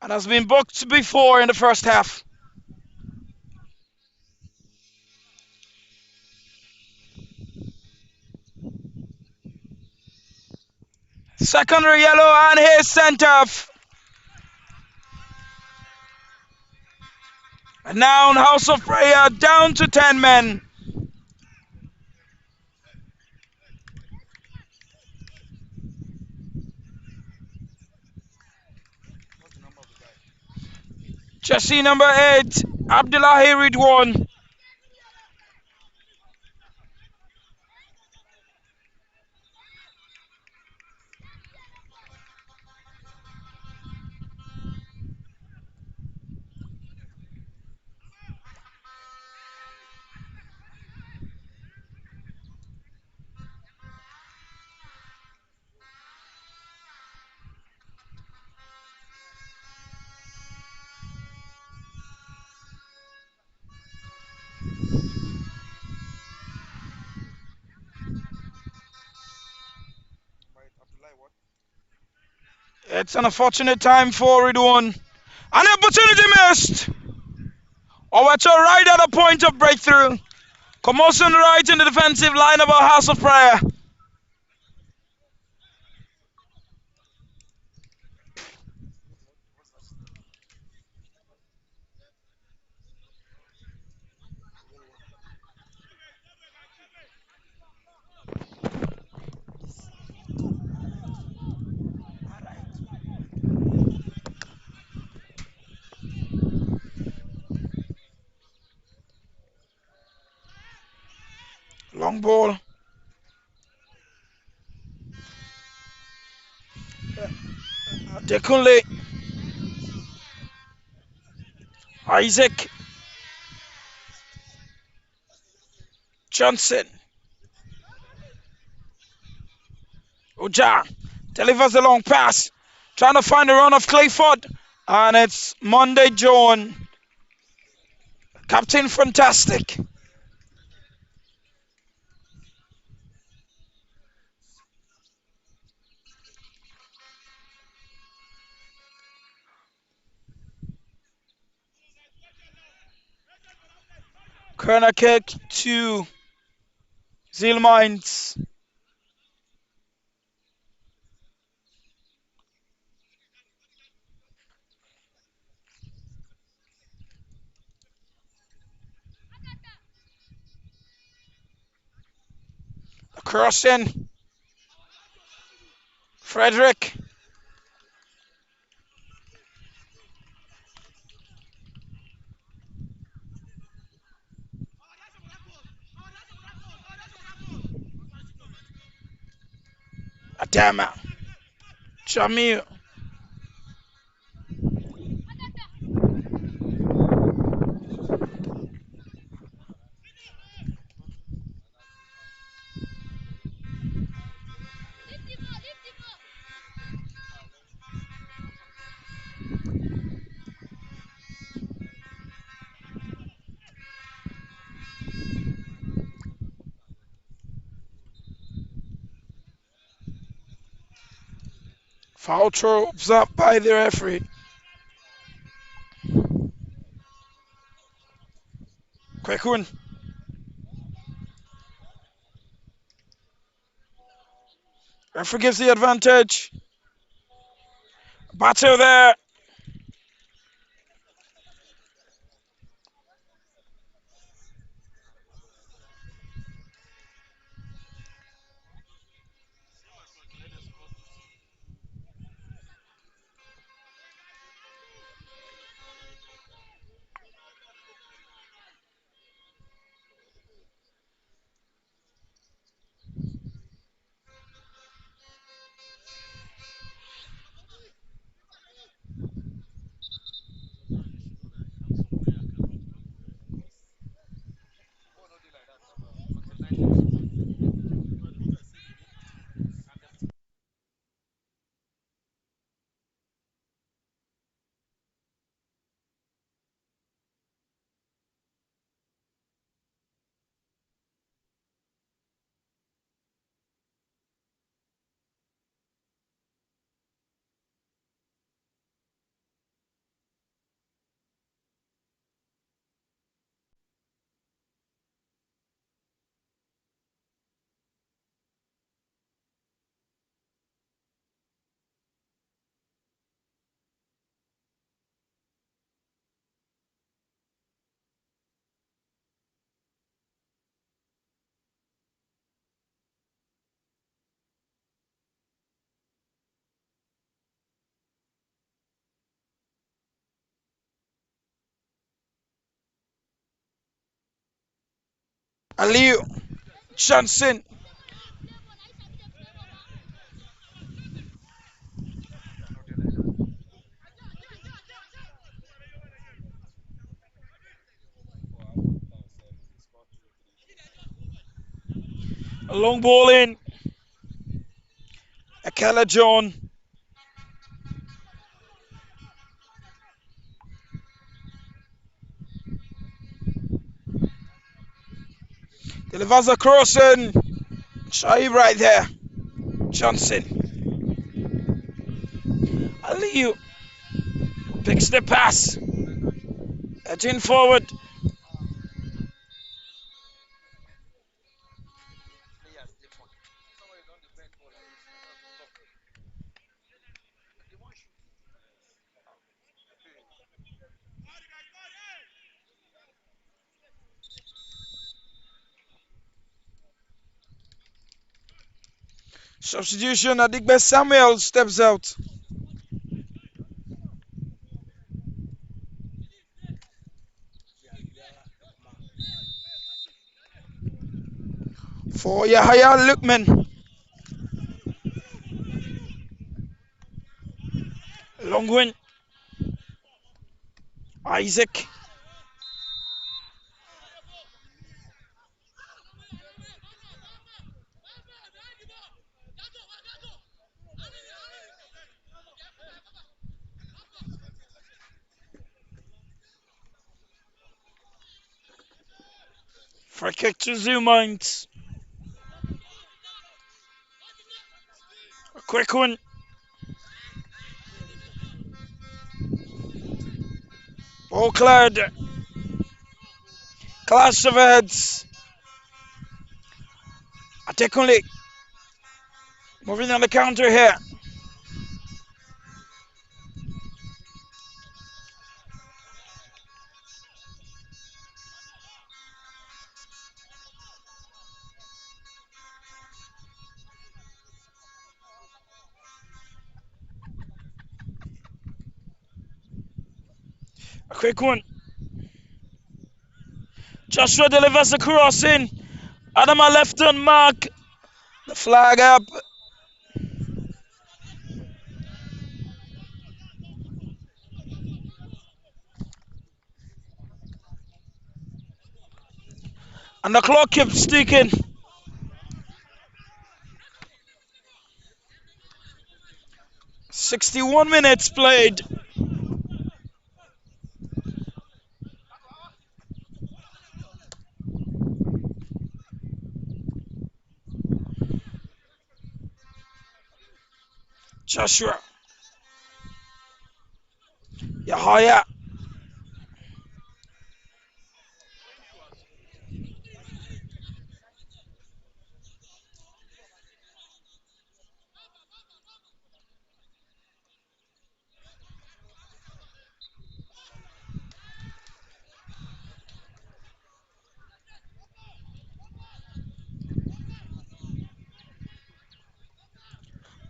and has been booked before in the first half. Secondary yellow and his centre. And now House of Prayer down to 10 men. Jesse number 8, Abdullahi Ridwan. It's an unfortunate time for Ridwan. An opportunity missed. Owacho right at a point of breakthrough. Commotion right in the defensive line of our House of Prayer. Long ball. Dekunle. Isaac. Johnson. Uja delivers the long pass. Trying to find the run of Clayford. And it's Monday John. Captain Fantastic. Corner kick to ZEAL Mines. Crossing. Frederick. Adama. Jamil. Foul throw observed by the referee. Quick one. Referee gives the advantage. Battle there. Aliu Johnson. A long ball in. Akela John. Delivers a crossing. Shaib right there. Johnson. Aliu picks the pass. Edging forward. Substitution. Adigbe Samuel steps out. For Yahya Lukman. Long win. Isaac. Free kick to Zoo Mines. A quick one. Ball cleared. Clash of heads. Atekunle moving on the counter here. A quick one. Joshua delivers a cross in. Adama left on mark. The flag up. And the clock keeps ticking. 61 minutes played. Joshua. Yahya.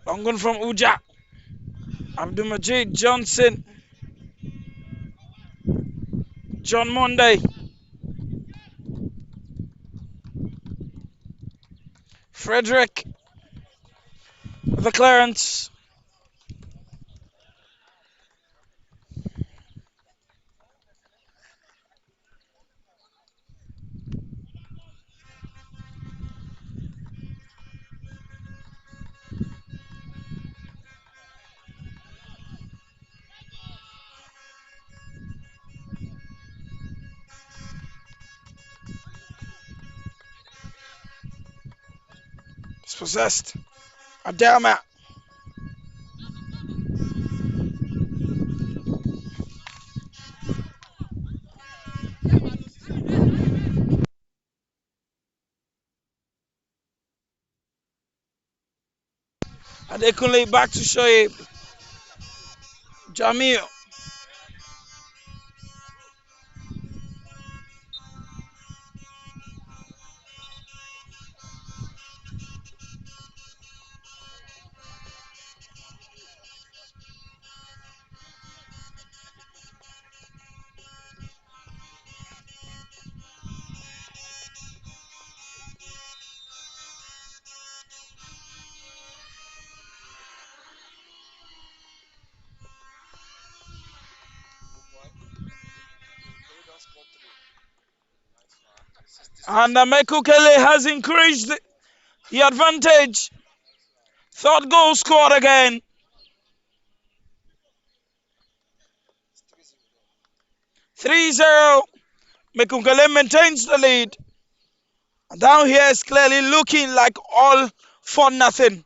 Long one from Uja. Abdul Majid Johnson. John Monday. Frederick. The clearance. Dispossessed. Adama. Adekunle back to Shoaib. Jamil. And Mekukele has increased the advantage. Third goal scored again. 3-0. Mekukele maintains the lead. Down here is clearly looking like all for nothing.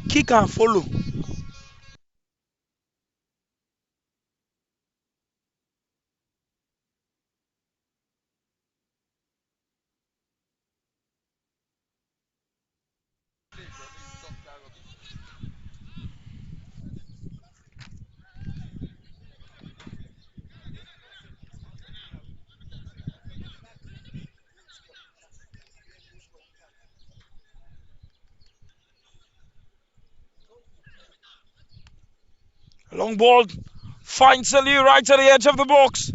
Kick and follow. 'Long ball finds the lead right at the edge of the box.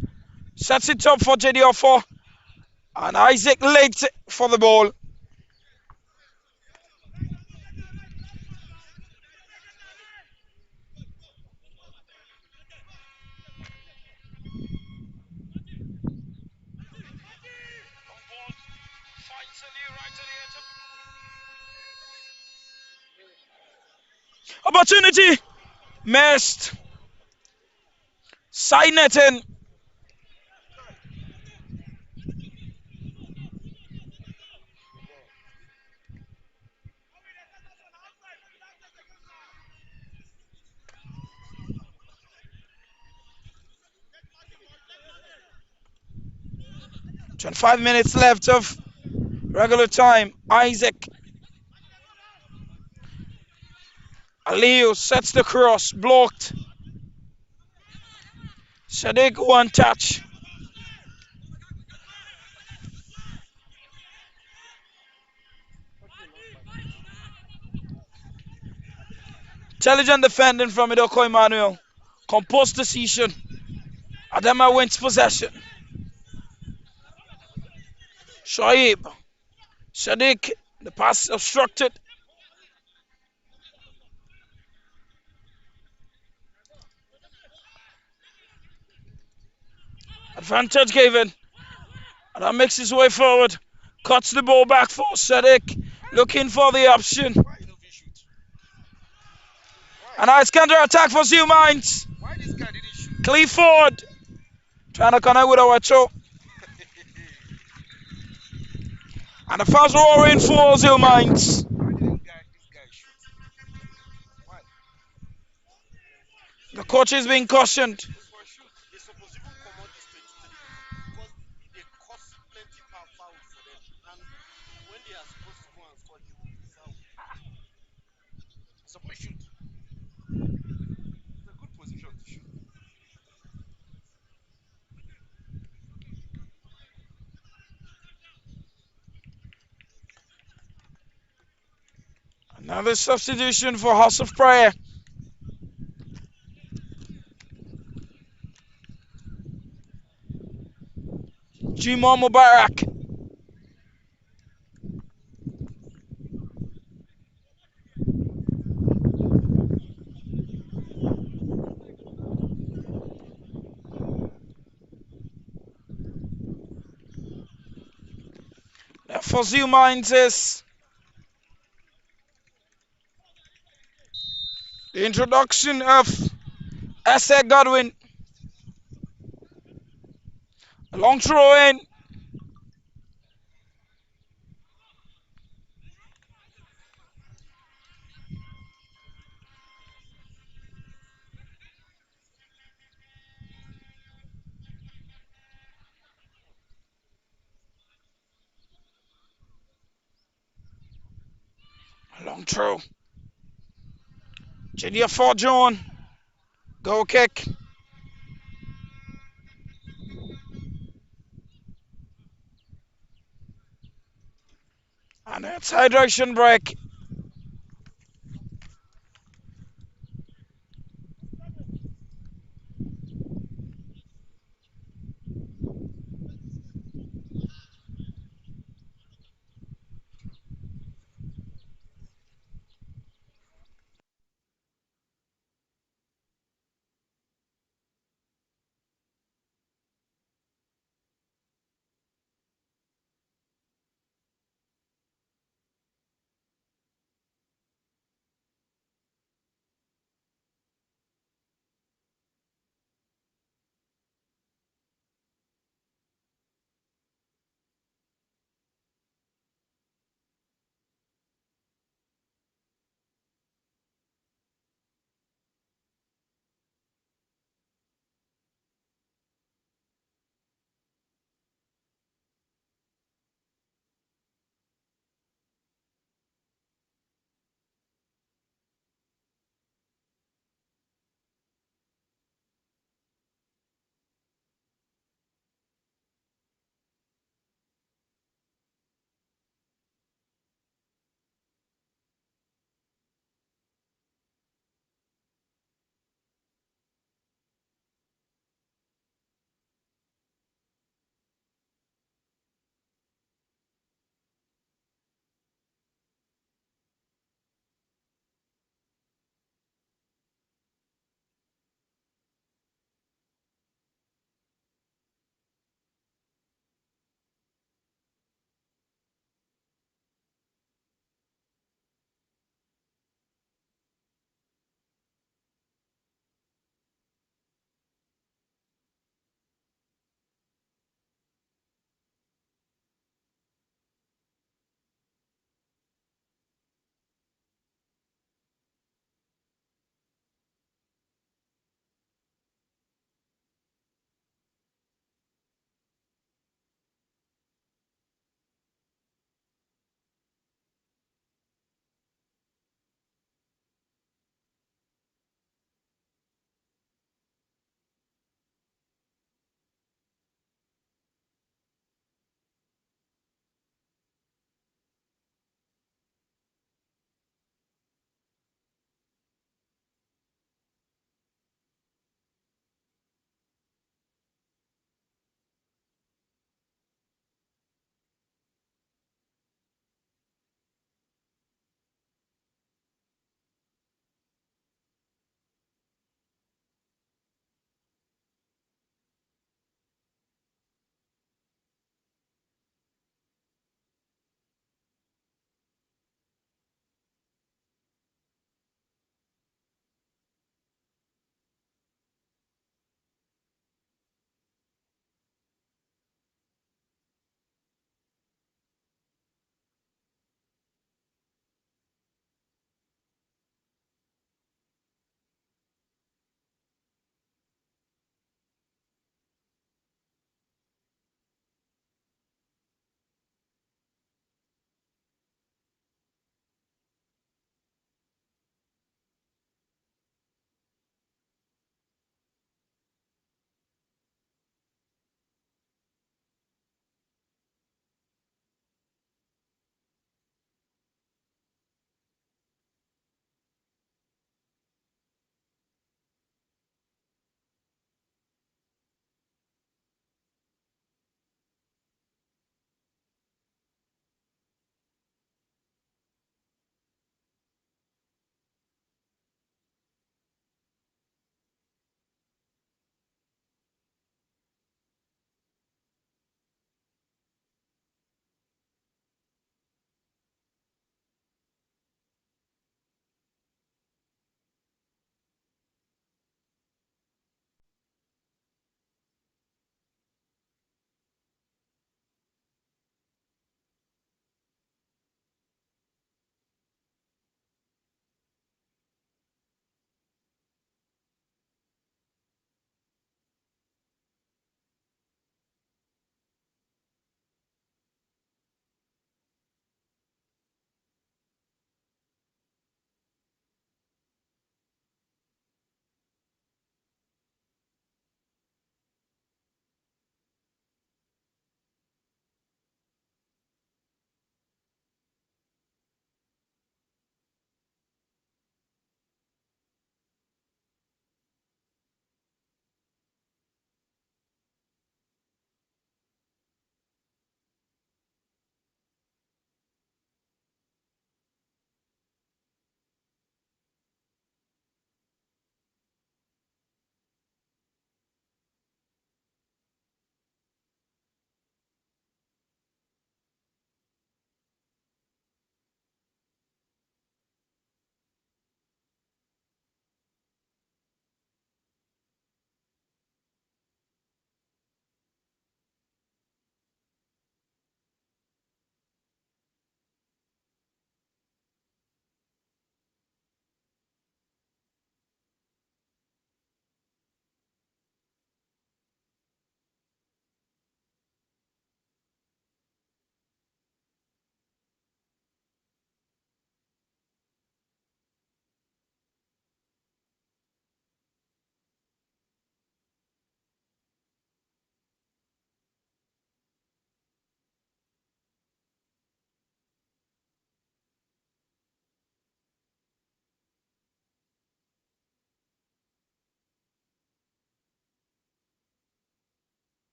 Sets it up for JD4. And Isaac late for the ball. Opportunity missed. Side netting. 25 minutes left of regular time. Isaac Aliyu sets the cross, blocked. Sadiq one touch. Intelligent defending from Idoko Emmanuel. Composed decision. Adama wins possession. Shoaib. Sadiq. The pass obstructed. Advantage given. Adam makes his way forward. Cuts the ball back for Sadiq. Looking for the option. A nice counter attack for ZEAL Mines. Clifford. Trying to connect with Awacho. And the fast roaring for ZEAL Mines. The coach is being cautioned. Another substitution for House of Prayer. Jimo Mubarak. For ZEAL Mines is the introduction of S.A. Godwin. A long throw in. Come true. Junior for John. Goal kick. And it's hydration break.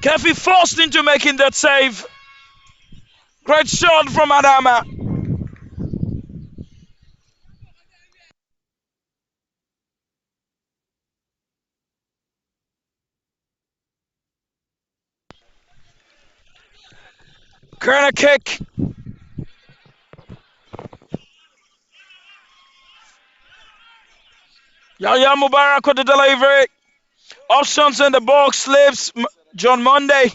Kefi forced into making that save. Great shot from Adama. Corner kick. Yaya Mubarak with the delivery. Options in the box. Slips. John Monday.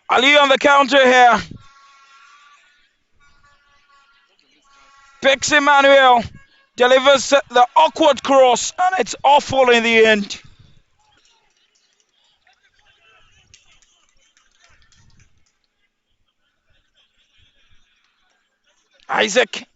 Ali on the counter here. Picks Emmanuel. Delivers the awkward cross. And it's awful in the end. Isaac.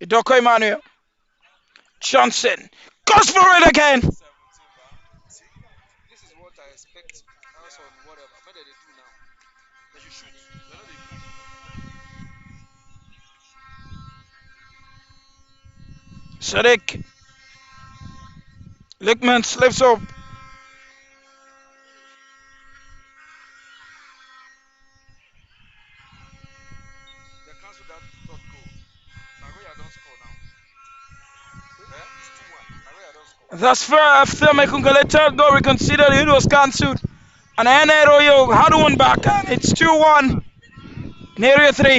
Idoko Emmanuel. Johnson. Goes for it again. Sadiq. Lickman slips up. Thus far, after Mekungale third goal, we consider it was cancelled. And Royo had one back, and it's 2-1 in area 3.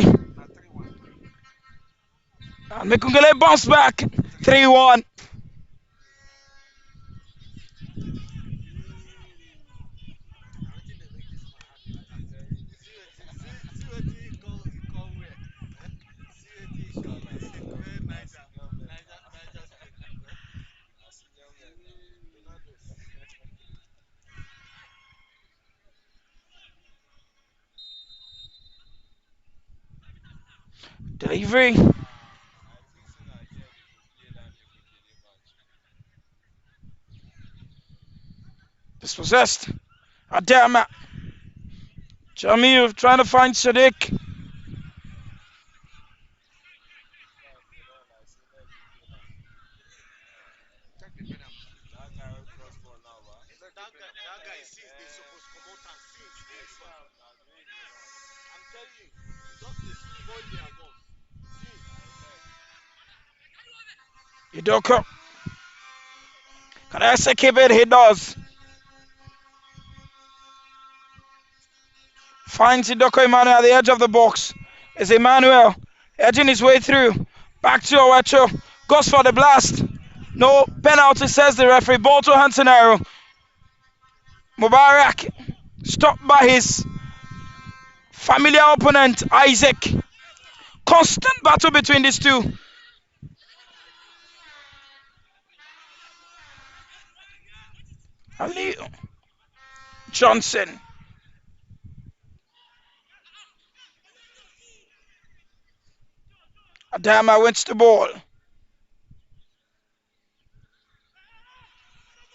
And Mekungale bounced back 3-1. Delivery. Dispossessed. Adama. Jamil trying to find Sadiq. Idoko. Can I say keep it? He does. Finds Idoko Emmanuel at the edge of the box. Is Emmanuel edging his way through. Back to Owecho. Goes for the blast. No penalty, says the referee. Ball to Hansenero. Mubarak stopped by his familiar opponent, Isaac. Constant battle between these two. Ali Johnson. Adama wins the ball.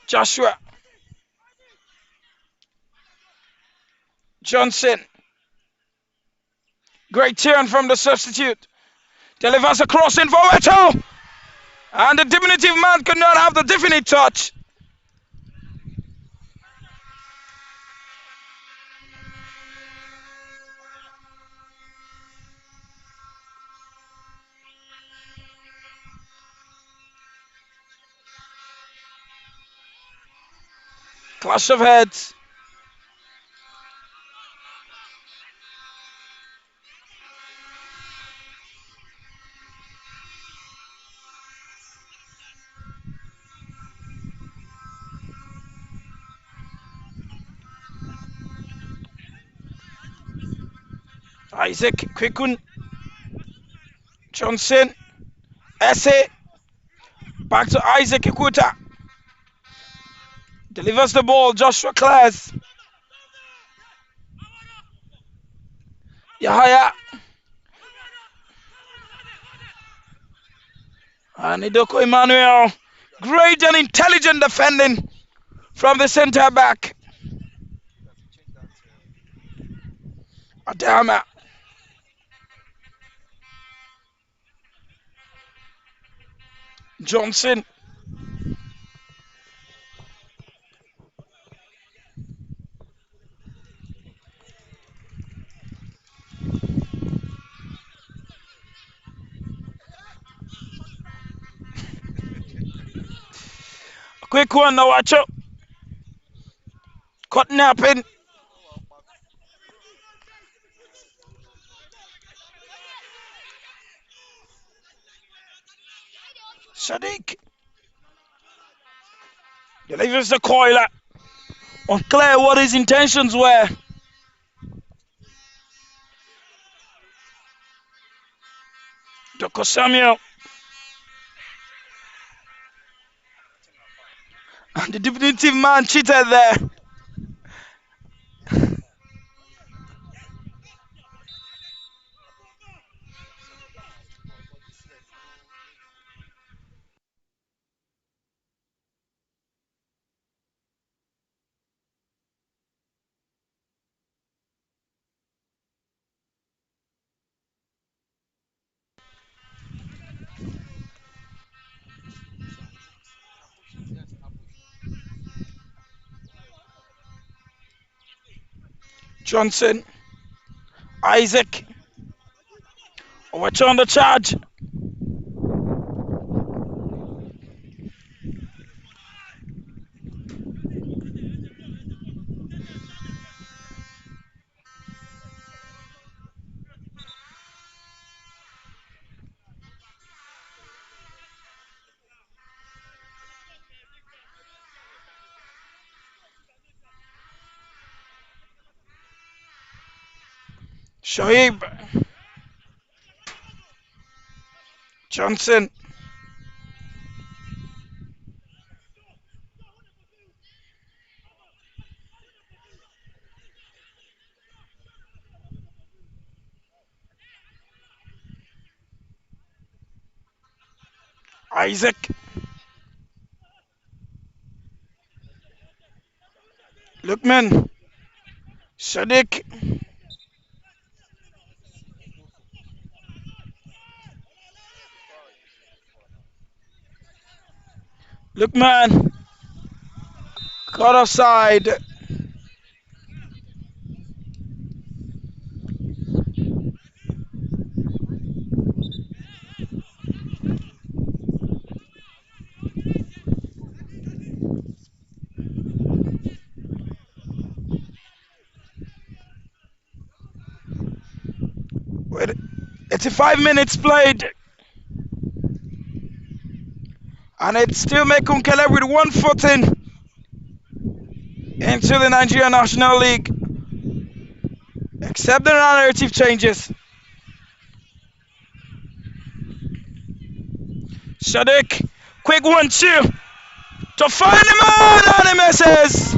Joshua. Johnson. Great turn from the substitute. Delivers a cross in for Weto. And the diminutive man could not have the definite touch. Clash of heads. Isaac Kwikun. Johnson. Esse. Back to Isaac Ikuta. Delivers the ball. Joshua Class. Yahaya. And Idoko Emmanuel. Great and intelligent defending from the center back. Adama. Johnson. Quick one now, watch out. Cut napping. Sadiq delivers the coiler. Unclear what his intentions were. Dr. Samuel and the definitive man cheated there. Johnson, Isaac, watch on the charge. Shoaib, Johnson, Isaac, Lookman, Sadiq, Lookman, cut offside. With 85 minutes played, and it's still Mekunkele with 1 foot into the Nigeria National League, except the narrative changes. Sadiq, quick 1-2 to find the man, and he misses.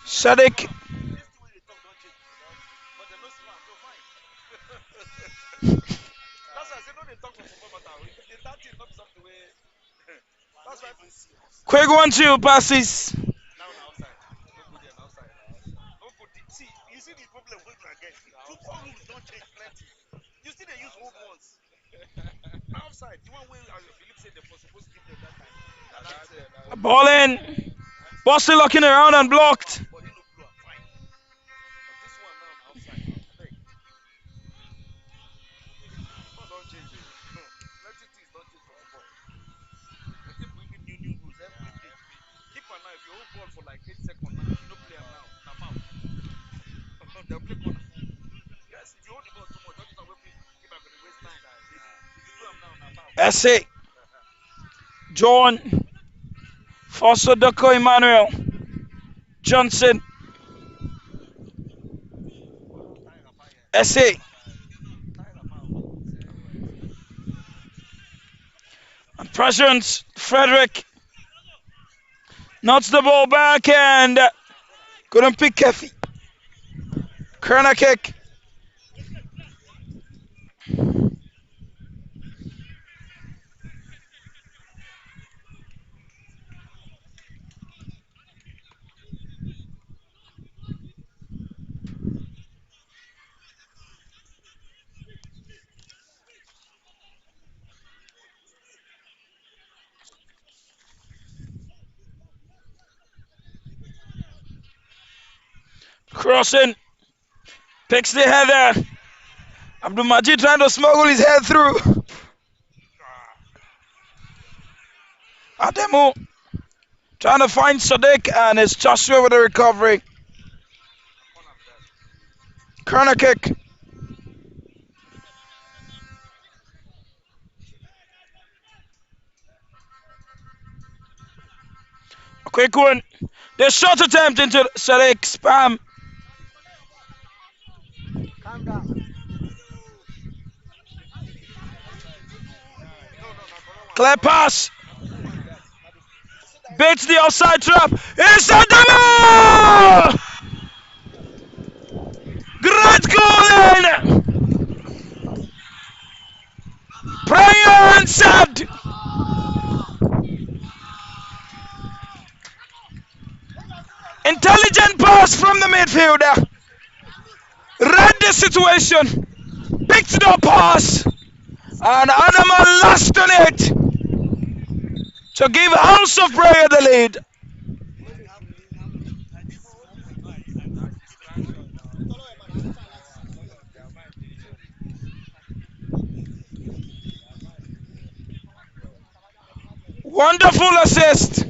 Sadiq, quick 1-2 passes. Ball in. Ball still looking around and blocked. Essay. John. Foster Doko Emmanuel. Johnson. Essay. And Presence. Frederick. Knocks the ball back and couldn't pick Kefi. Corner kick. Crossing. Picks the header. Abdul Majid trying to smuggle his head through. Ademu trying to find Sadiq and it's Joshua with the recovery. Corner kick. A quick one. The shot attempt into Sadiq. Spam. Clear pass. Baits the outside trap. It's Ademu! Great goal in! Prayer answered! Intelligent pass from the midfielder. Read the situation. Picked the pass. And Adama lost on it to give House of Prayer the lead. Wonderful assist.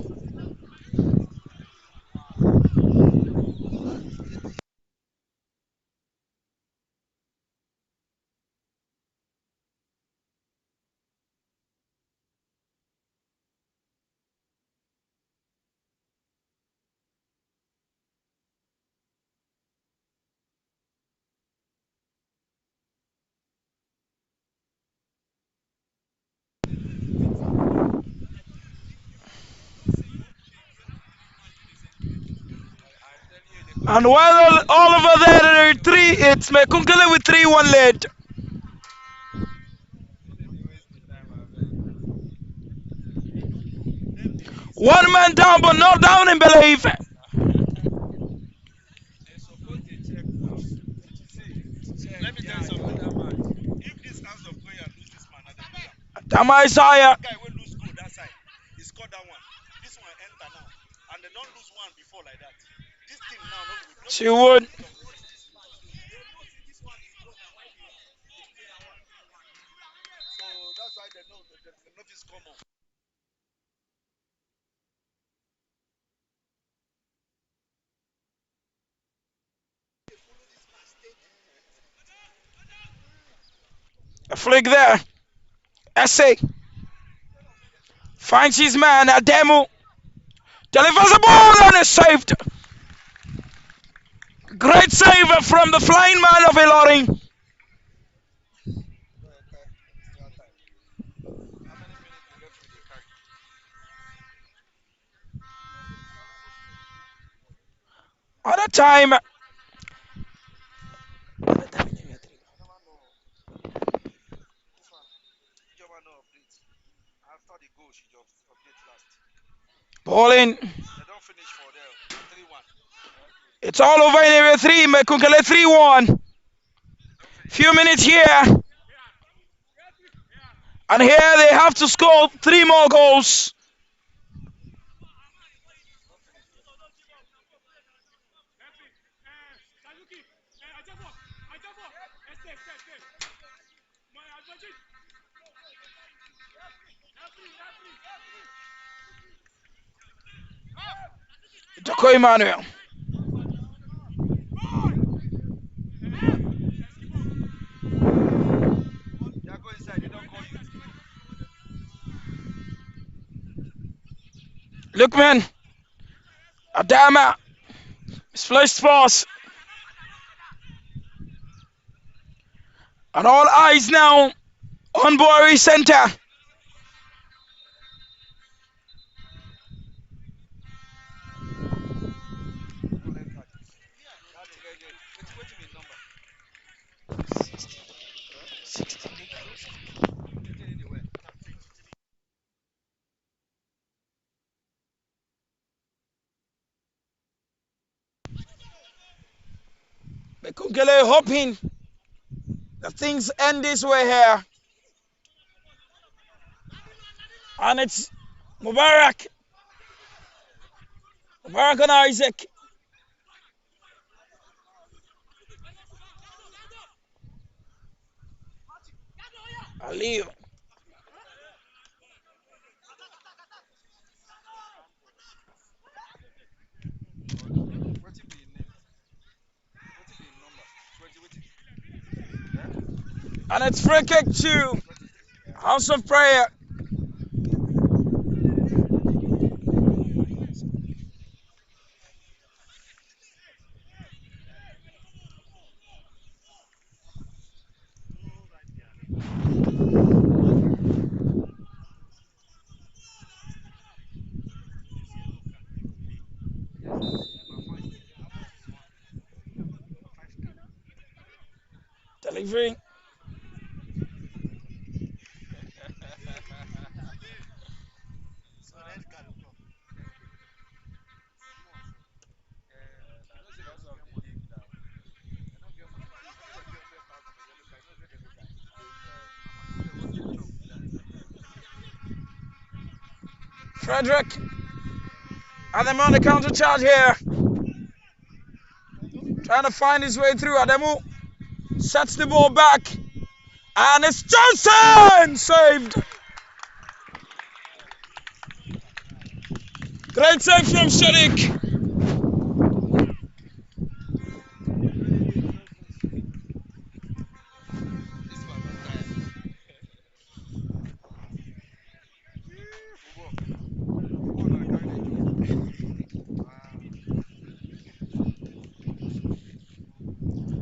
And while all over there, it's Mekunkele with 3-1 lead. One man down, but not down in belief. Tama Isaiah. She would. A flick there. Essay. Finds his man, Ademu. Delivers the ball and is saved. Great save from the flying man of Ilorin. At a time. Ball in. It's all over in area 3. Mekunkele 3-1. Few minutes here. And here they have to score 3 more goals. Doko Emmanuel. Look, man. Adama. Misplaced pass. And all eyes now on BWARI Center. Kungele hoping that things end this way here. And it's Mubarak. Mubarak and Isaac. Aliyu. And it's free kick to House of Prayer. Delivery. Frederick. And them on the counter charge here. Trying to find his way through. Ademu sets the ball back. And it's Johnson! Saved. Great save from Sadiq.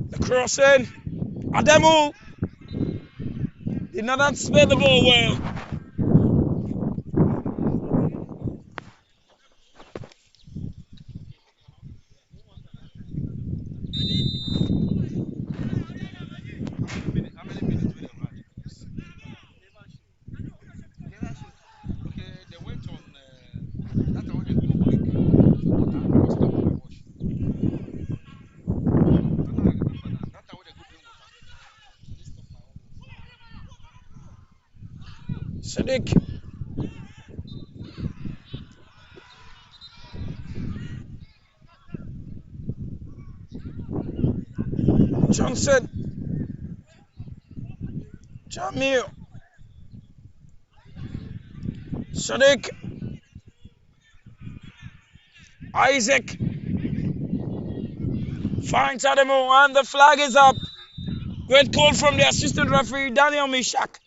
The cross in. Ademu did not anticipate the ball well. Sadiq. Johnson. Jamil. Sadiq. Isaac. Finds Ademu and the flag is up. Great call from the assistant referee, Daniel Mishak.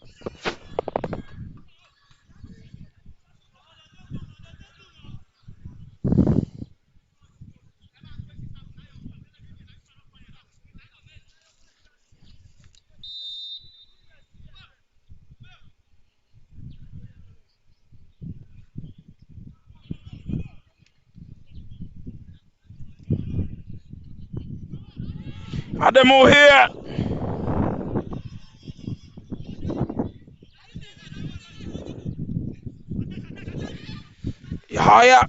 Ademu here. Yahya.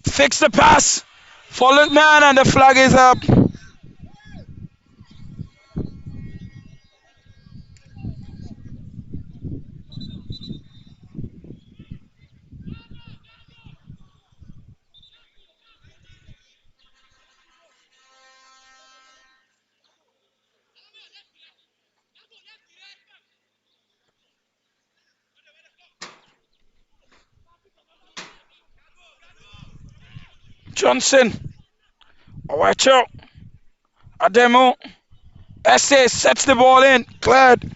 Fix the pass. Followed man and the flag is up. Johnson. Owacho. Ademu. SA sets the ball in. Cleared.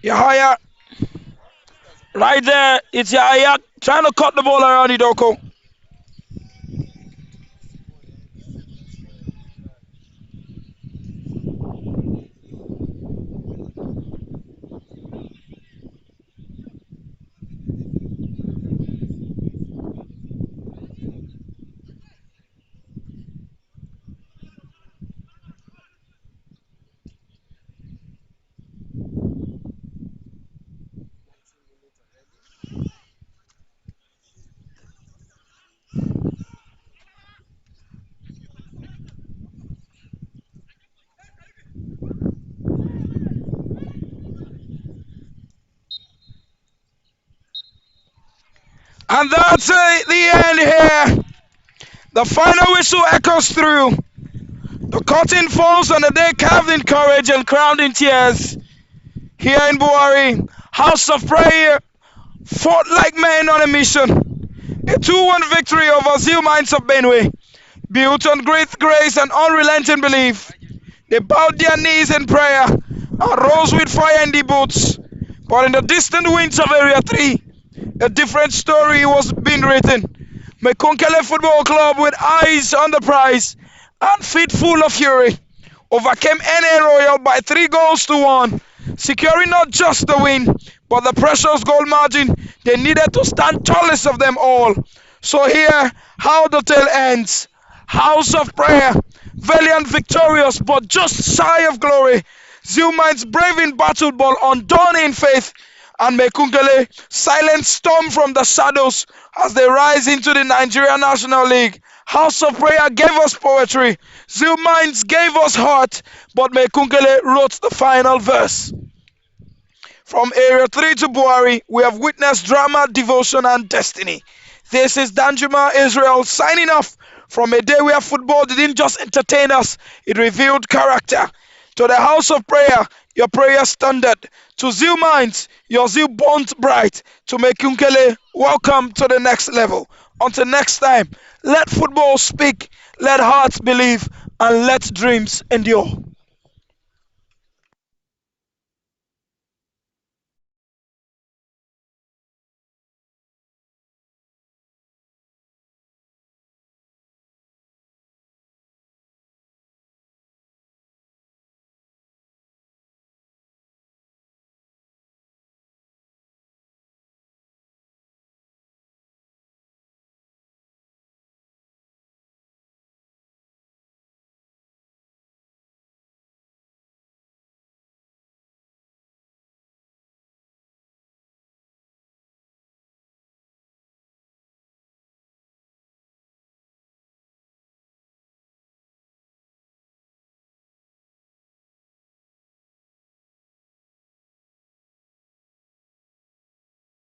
Yahya. Right there. It's Yahya trying to cut the ball around Idoko. And that's the end here. The final whistle echoes through. The curtain falls on a day carved in courage and crowned in tears. Here in BWARI, House of Prayer fought like men on a mission. A 2-1 victory over ZEAL Minds of Benue, built on great grace and unrelenting belief. They bowed their knees in prayer and rose with fire in the boots. But in the distant winds of Area 3, a different story was being written. Mekunkele Football Club, with eyes on the prize and feet full of fury, overcame NA Royal by 3-1, securing not just the win, but the precious goal margin they needed to stand tallest of them all. So here, how the tale ends. House of Prayer, valiant, victorious, but just shy of glory. ZEAL Minds brave in battle, but undone in faith. And Mekunkele silent storm from the shadows as they rise into the Nigeria National League. House of Prayer gave us poetry. ZEAL Minds gave us heart, but Mekunkele wrote the final verse. From Area 3 to BWARI, we have witnessed drama, devotion, and destiny. This is Danjuma Israel signing off from a day where football didn't just entertain us, it revealed character. To the House of Prayer, your prayer standard. To ZEAL Minds, your zeal burnt bright. To Mekunkele, welcome to the next level. Until next time, let football speak, let hearts believe, and let dreams endure.